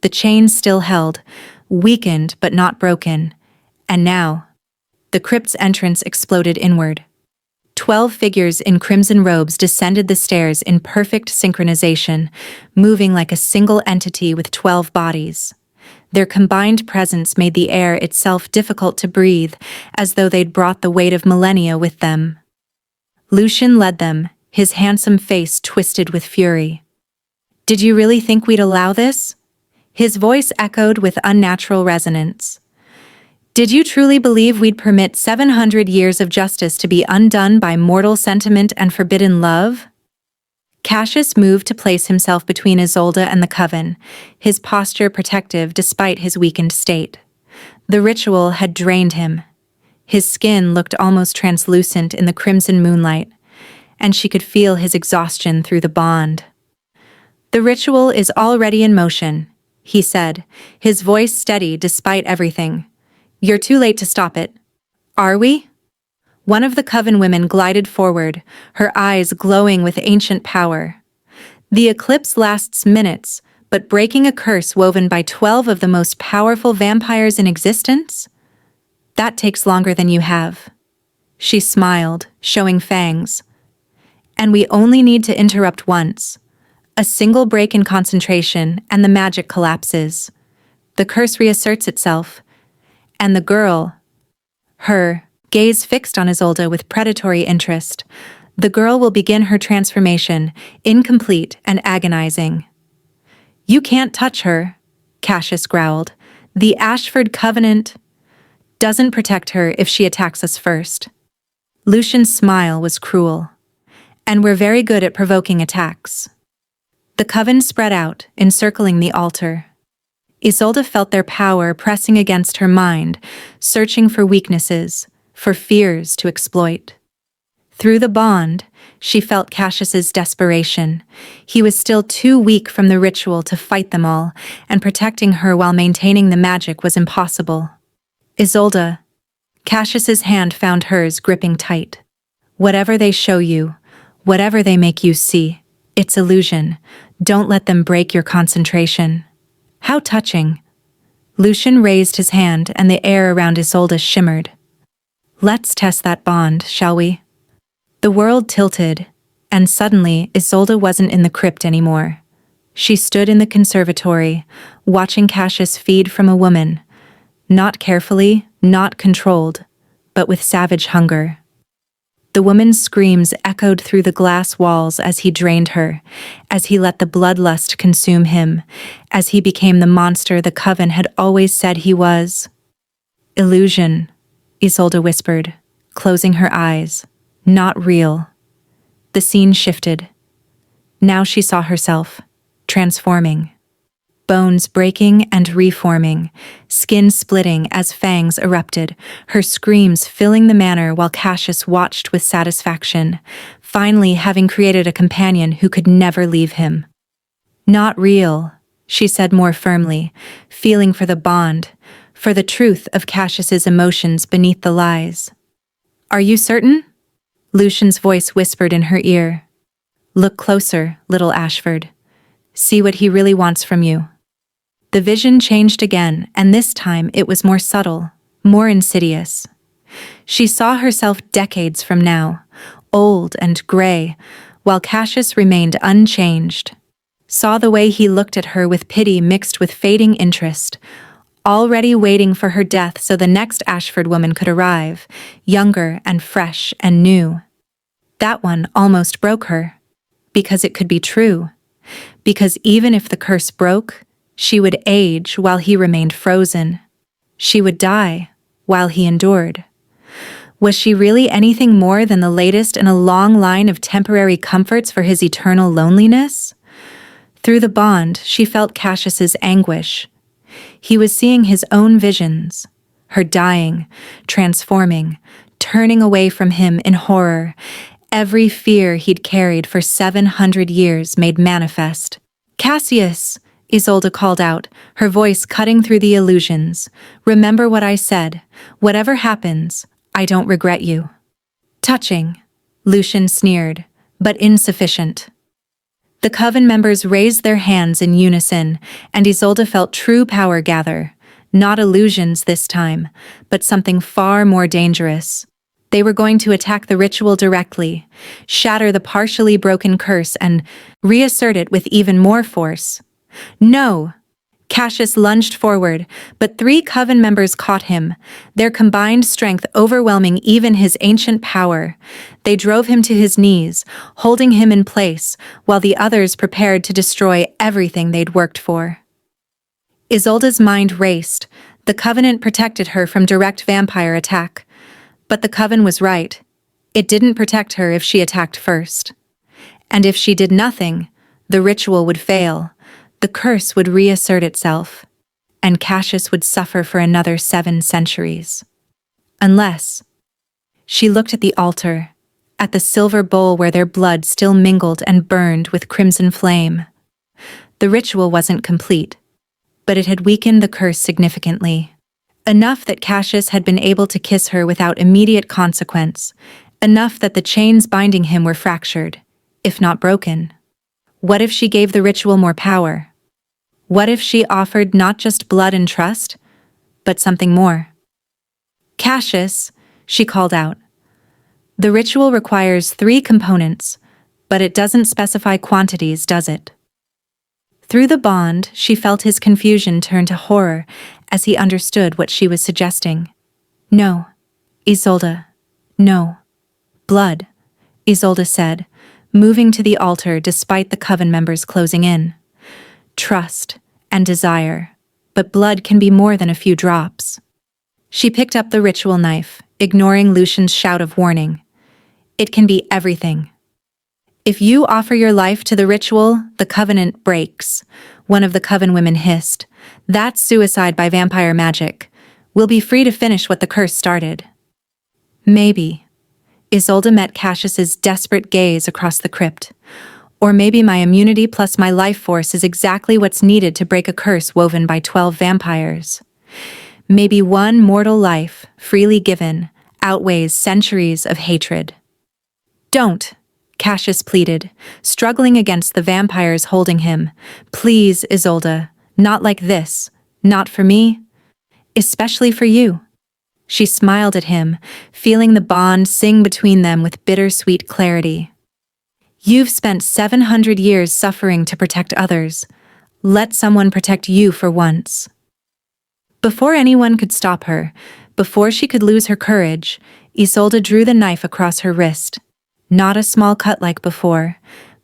The chain still held, weakened but not broken. And now, the crypt's entrance exploded inward. 12 figures in crimson robes descended the stairs in perfect synchronization, moving like a single entity with 12 bodies. Their combined presence made the air itself difficult to breathe, as though they'd brought the weight of millennia with them. Lucian led them, his handsome face twisted with fury. "Did you really think we'd allow this?" His voice echoed with unnatural resonance. "Did you truly believe we'd permit 700 years of justice to be undone by mortal sentiment and forbidden love?" Cassius moved to place himself between Isolde and the coven, his posture protective despite his weakened state. The ritual had drained him. His skin looked almost translucent in the crimson moonlight, and she could feel his exhaustion through the bond. "The ritual is already in motion," he said, his voice steady despite everything. "You're too late to stop it." "Are we?" One of the coven women glided forward, her eyes glowing with ancient power. "The eclipse lasts minutes, but breaking a curse woven by 12 of the most powerful vampires in existence? That takes longer than you have." She smiled, showing fangs. "And we only need to interrupt once. A single break in concentration, and the magic collapses. The curse reasserts itself. And the girl, her, gaze fixed on Isolde with predatory interest. The girl will begin her transformation, incomplete and agonizing. "You can't touch her," Cassius growled. "The Ashford Covenant doesn't protect her if she attacks us first." Lucian's smile was cruel. "And we're very good at provoking attacks." The coven spread out, encircling the altar. Isolde felt their power pressing against her mind, searching for weaknesses, for fears to exploit. Through the bond, she felt Cassius's desperation. He was still too weak from the ritual to fight them all, and protecting her while maintaining the magic was impossible. "Isolde." Cassius's hand found hers, gripping tight. "Whatever they show you, whatever they make you see, it's illusion. Don't let them break your concentration." "How touching." Lucian raised his hand and the air around Isolde shimmered. "Let's test that bond, shall we?" The world tilted, and suddenly Isolde wasn't in the crypt anymore. She stood in the conservatory, watching Cassius feed from a woman, not carefully, not controlled, but with savage hunger. The woman's screams echoed through the glass walls as he drained her, as he let the bloodlust consume him, as he became the monster the coven had always said he was. "Illusion," Isolde whispered, closing her eyes. "Not real." The scene shifted. Now she saw herself, transforming. Bones breaking and reforming, skin splitting as fangs erupted, her screams filling the manor while Cassius watched with satisfaction, finally having created a companion who could never leave him. "Not real," she said more firmly, feeling for the bond, for the truth of Cassius's emotions beneath the lies. "Are you certain?" Lucian's voice whispered in her ear. "Look closer, little Ashford. See what he really wants from you." The vision changed again, and this time it was more subtle, more insidious. She saw herself decades from now, old and gray, while Cassius remained unchanged. Saw the way he looked at her with pity mixed with fading interest, already waiting for her death so the next Ashford woman could arrive, younger and fresh and new. That one almost broke her, because it could be true. Because even if the curse broke, she would age while he remained frozen. She would die while he endured. Was she really anything more than the latest in a long line of temporary comforts for his eternal loneliness? Through the bond, she felt Cassius's anguish. He was seeing his own visions, her dying, transforming, turning away from him in horror, every fear he'd carried for 700 years made manifest. "Cassius!" Isolde called out, her voice cutting through the illusions. "Remember what I said. Whatever happens, I don't regret you." "Touching," Lucian sneered, "but insufficient." The coven members raised their hands in unison, and Isolde felt true power gather. Not illusions this time, but something far more dangerous. They were going to attack the ritual directly, shatter the partially broken curse and reassert it with even more force. "No!" Cassius lunged forward, but 3 coven members caught him, their combined strength overwhelming even his ancient power. They drove him to his knees, holding him in place, while the others prepared to destroy everything they'd worked for. Isolde's mind raced. The Covenant protected her from direct vampire attack. But the Coven was right. It didn't protect her if she attacked first. And if she did nothing, the ritual would fail. The curse would reassert itself, and Cassius would suffer for another 7 centuries. Unless... She looked at the altar, at the silver bowl where their blood still mingled and burned with crimson flame. The ritual wasn't complete, but it had weakened the curse significantly. Enough that Cassius had been able to kiss her without immediate consequence, enough that the chains binding him were fractured, if not broken. What if she gave the ritual more power? What if she offered not just blood and trust, but something more? "Cassius," she called out. "The ritual requires 3 components, but it doesn't specify quantities, does it?" Through the bond, she felt his confusion turn to horror as he understood what she was suggesting. "No, Isolde. No. Blood, Isolde said, moving to the altar despite the coven members closing in. Trust and desire, but blood can be more than a few drops. She picked up the ritual knife, ignoring Lucian's shout of warning. It can be everything. If you offer your life to the ritual, the covenant breaks, one of the coven women hissed. That's suicide by vampire magic. We'll be free to finish what the curse started. Maybe. Isolde met Cassius's desperate gaze across the crypt. Or maybe my immunity plus my life force is exactly what's needed to break a curse woven by 12 vampires. Maybe one mortal life, freely given, outweighs centuries of hatred. Don't, Cassius pleaded, struggling against the vampires holding him. Please, Isolde, not like this. Not for me. Especially for you. She smiled at him, feeling the bond sing between them with bittersweet clarity. You've spent 700 years suffering to protect others. Let someone protect you for once. Before anyone could stop her, before she could lose her courage, Isolde drew the knife across her wrist. Not a small cut like before,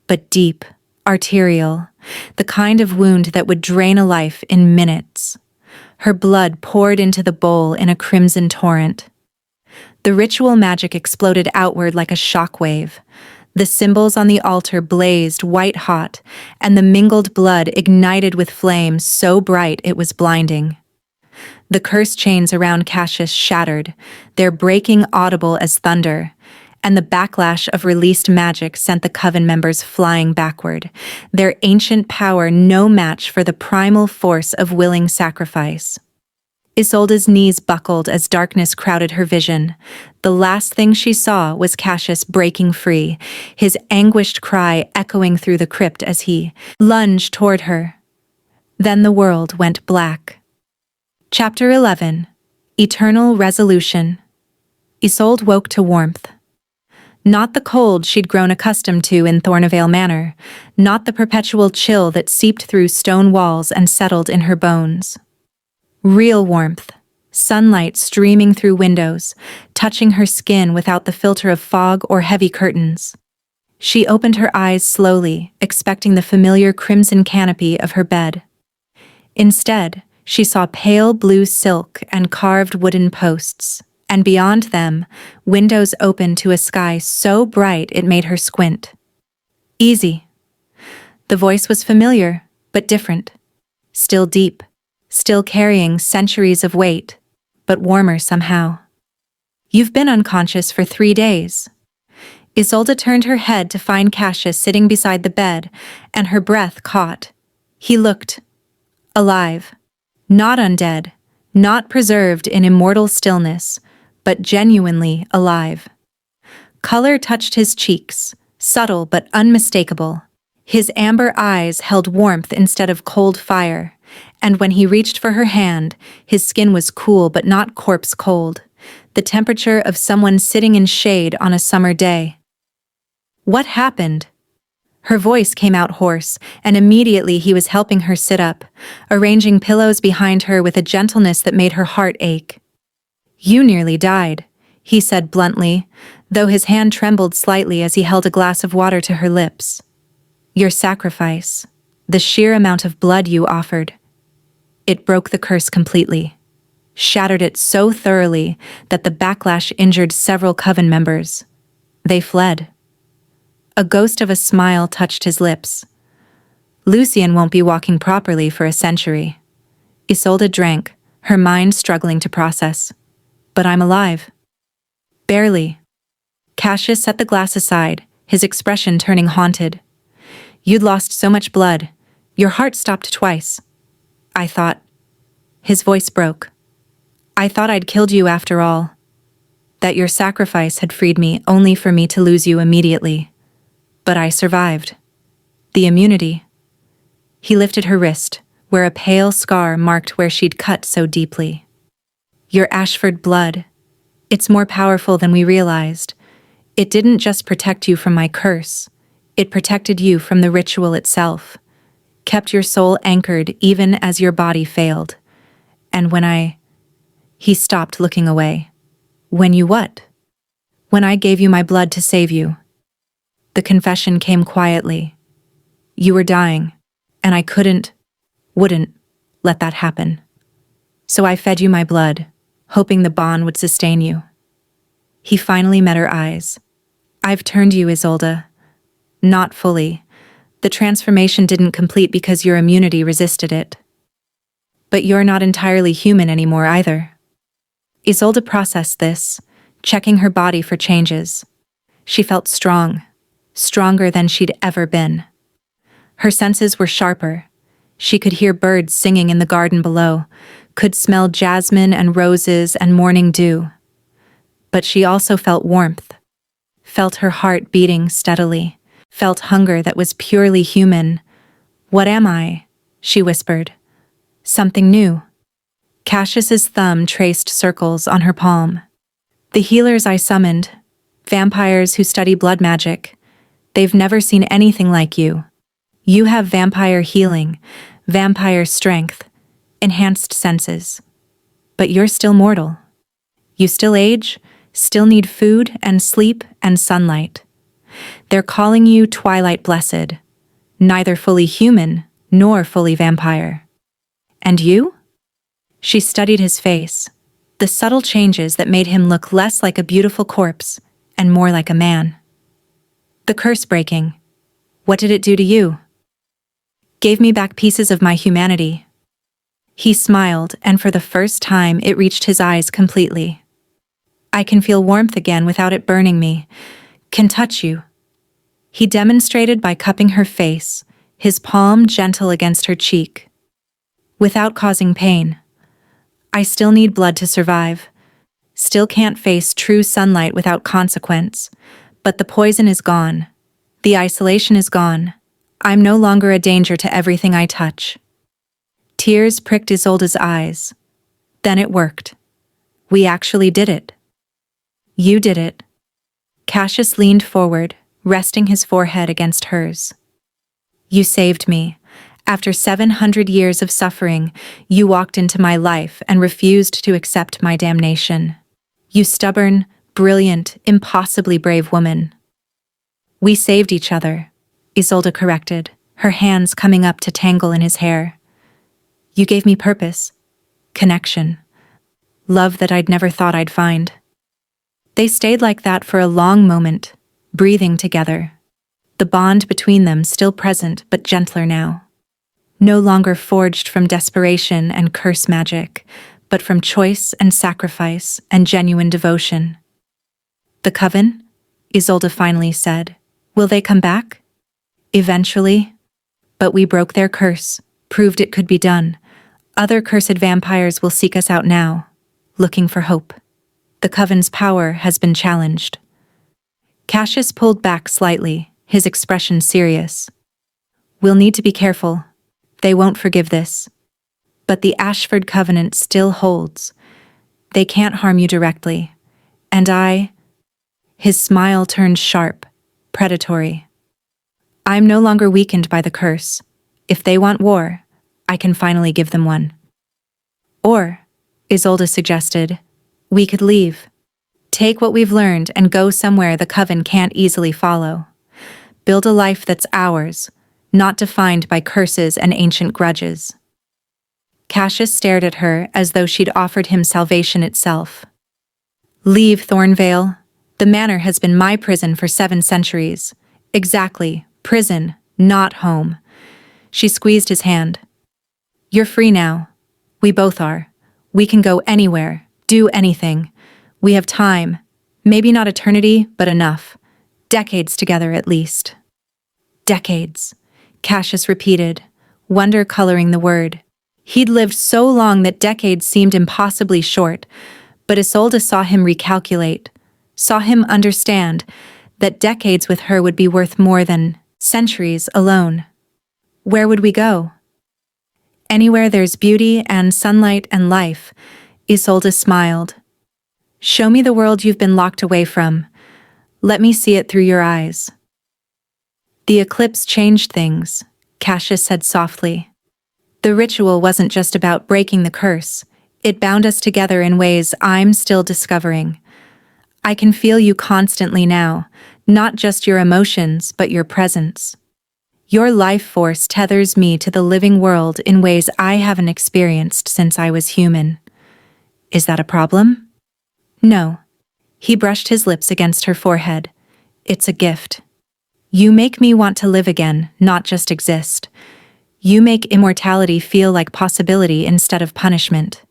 but deep, arterial, the kind of wound that would drain a life in minutes. Her blood poured into the bowl in a crimson torrent. The ritual magic exploded outward like a shockwave. The symbols on the altar blazed white-hot, and the mingled blood ignited with flame so bright it was blinding. The curse chains around Cassius shattered, their breaking audible as thunder, and the backlash of released magic sent the coven members flying backward, their ancient power no match for the primal force of willing sacrifice. Isolde's knees buckled as darkness crowded her vision. The last thing she saw was Cassius breaking free, his anguished cry echoing through the crypt as he lunged toward her. Then the world went black. Chapter 11. Eternal Resolution. Isolde woke to warmth. Not the cold she'd grown accustomed to in Thornavale Manor, not the perpetual chill that seeped through stone walls and settled in her bones. Real warmth, sunlight streaming through windows, touching her skin without the filter of fog or heavy curtains. She opened her eyes slowly, expecting the familiar crimson canopy of her bed. Instead, she saw pale blue silk and carved wooden posts, and beyond them, windows open to a sky so bright it made her squint. Easy. The voice was familiar, but different. Still deep. Still carrying centuries of weight, but warmer somehow. You've been unconscious for 3 days. Isolde turned her head to find Cassius sitting beside the bed, and her breath caught. He looked alive. Not undead, not preserved in immortal stillness, but genuinely alive. Color touched his cheeks, subtle but unmistakable. His amber eyes held warmth instead of cold fire. And when he reached for her hand, his skin was cool but not corpse cold, the temperature of someone sitting in shade on a summer day. What happened? Her voice came out hoarse, and immediately he was helping her sit up, arranging pillows behind her with a gentleness that made her heart ache. You nearly died, he said bluntly, though his hand trembled slightly as he held a glass of water to her lips. Your sacrifice, the sheer amount of blood you offered. It broke the curse completely, shattered it so thoroughly that the backlash injured several coven members. They fled. A ghost of a smile touched his lips. Lucian won't be walking properly for a century. Isolde drank, her mind struggling to process. But I'm alive. Barely. Cassius set the glass aside, his expression turning haunted. You'd lost so much blood. Your heart stopped twice. I thought. His voice broke. I thought I'd killed you after all. That your sacrifice had freed me only for me to lose you immediately. But I survived. The immunity. He lifted her wrist, where a pale scar marked where she'd cut so deeply. Your Ashford blood. It's more powerful than we realized. It didn't just protect you from my curse. It protected you from the ritual itself. Kept your soul anchored even as your body failed. And when He stopped looking away. When you what? When I gave you my blood to save you. The confession came quietly. You were dying, and I wouldn't let that happen. So I fed you my blood, hoping the bond would sustain you. He finally met her eyes. I've turned you, Isolde. Not fully. The transformation didn't complete because your immunity resisted it. But you're not entirely human anymore either. Isolde processed this, checking her body for changes. She felt strong, stronger than she'd ever been. Her senses were sharper. She could hear birds singing in the garden below, could smell jasmine and roses and morning dew. But she also felt warmth, felt her heart beating steadily, felt hunger that was purely human. What am I? She whispered. Something new. Cassius's thumb traced circles on her palm. The healers I summoned, vampires who study blood magic, they've never seen anything like you. You have vampire healing, vampire strength, enhanced senses. But you're still mortal. You still age, still need food and sleep and sunlight. They're calling you Twilight Blessed, neither fully human nor fully vampire. And you? She studied his face, the subtle changes that made him look less like a beautiful corpse and more like a man. The curse breaking. What did it do to you? Gave me back pieces of my humanity. He smiled, and for the first time it reached his eyes completely. I can feel warmth again without it burning me, can touch you. He demonstrated by cupping her face, his palm gentle against her cheek. Without causing pain. I still need blood to survive. Still can't face true sunlight without consequence. But the poison is gone. The isolation is gone. I'm no longer a danger to everything I touch. Tears pricked Isolde's eyes. Then it worked. We actually did it. You did it. Cassius leaned forward, resting his forehead against hers. You saved me. After 700 years of suffering, you walked into my life and refused to accept my damnation. You stubborn, brilliant, impossibly brave woman. We saved each other, Isolde corrected, her hands coming up to tangle in his hair. You gave me purpose, connection, love that I'd never thought I'd find. They stayed like that for a long moment, breathing together. The bond between them still present but gentler now. No longer forged from desperation and curse magic, but from choice and sacrifice and genuine devotion. The coven? Isolde finally said. Will they come back? Eventually. But we broke their curse, proved it could be done. Other cursed vampires will seek us out now, looking for hope. The coven's power has been challenged. Cassius pulled back slightly, his expression serious. We'll need to be careful. They won't forgive this. But the Ashford Covenant still holds. They can't harm you directly. And His smile turned sharp, predatory. I'm no longer weakened by the curse. If they want war, I can finally give them one. Or, Isolde suggested, we could leave. Take what we've learned and go somewhere the coven can't easily follow. Build a life that's ours, not defined by curses and ancient grudges. Cassius stared at her as though she'd offered him salvation itself. Leave, Thornvale. The manor has been my prison for 7 centuries. Exactly, prison, not home. She squeezed his hand. You're free now. We both are. We can go anywhere, do anything. We have time. Maybe not eternity, but enough. Decades together at least. Decades. Cassius repeated, wonder coloring the word. He'd lived so long that decades seemed impossibly short, but Isolde saw him recalculate, saw him understand that decades with her would be worth more than centuries alone. Where would we go? Anywhere there's beauty and sunlight and life, Isolde smiled. Show me the world you've been locked away from. Let me see it through your eyes. The eclipse changed things, Cassius said softly. The ritual wasn't just about breaking the curse. It bound us together in ways I'm still discovering. I can feel you constantly now, not just your emotions, but your presence. Your life force tethers me to the living world in ways I haven't experienced since I was human. Is that a problem? No. He brushed his lips against her forehead. It's a gift. You make me want to live again, not just exist. You make immortality feel like possibility instead of punishment.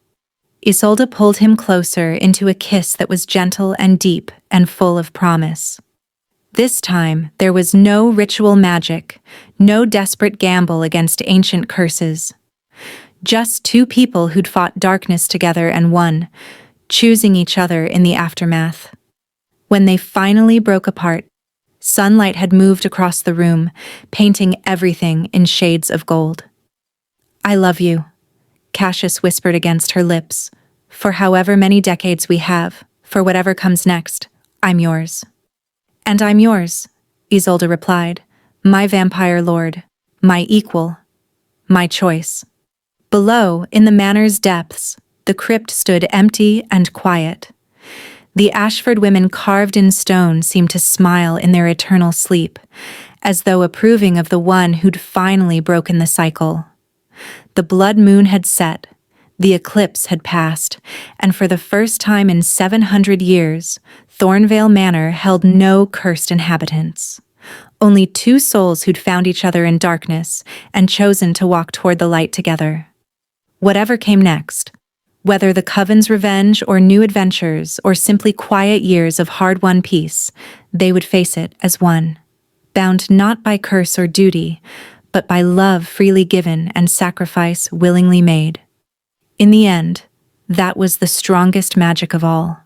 Isolde pulled him closer into a kiss that was gentle and deep and full of promise. This time, there was no ritual magic, no desperate gamble against ancient curses. Just two people who'd fought darkness together and won, choosing each other in the aftermath. When they finally broke apart, sunlight had moved across the room, painting everything in shades of gold. I love you, Cassius whispered against her lips. For however many decades we have, for whatever comes next, I'm yours. And I'm yours, Isolde replied, my vampire lord, my equal, my choice. Below, in the manor's depths, the crypt stood empty and quiet. The Ashford women carved in stone seemed to smile in their eternal sleep, as though approving of the one who'd finally broken the cycle. The blood moon had set, the eclipse had passed, and for the first time in 700 years, Thornvale Manor held no cursed inhabitants. Only two souls who'd found each other in darkness and chosen to walk toward the light together. Whatever came next, whether the Coven's revenge or new adventures or simply quiet years of hard-won peace, they would face it as one, bound not by curse or duty, but by love freely given and sacrifice willingly made. In the end, that was the strongest magic of all.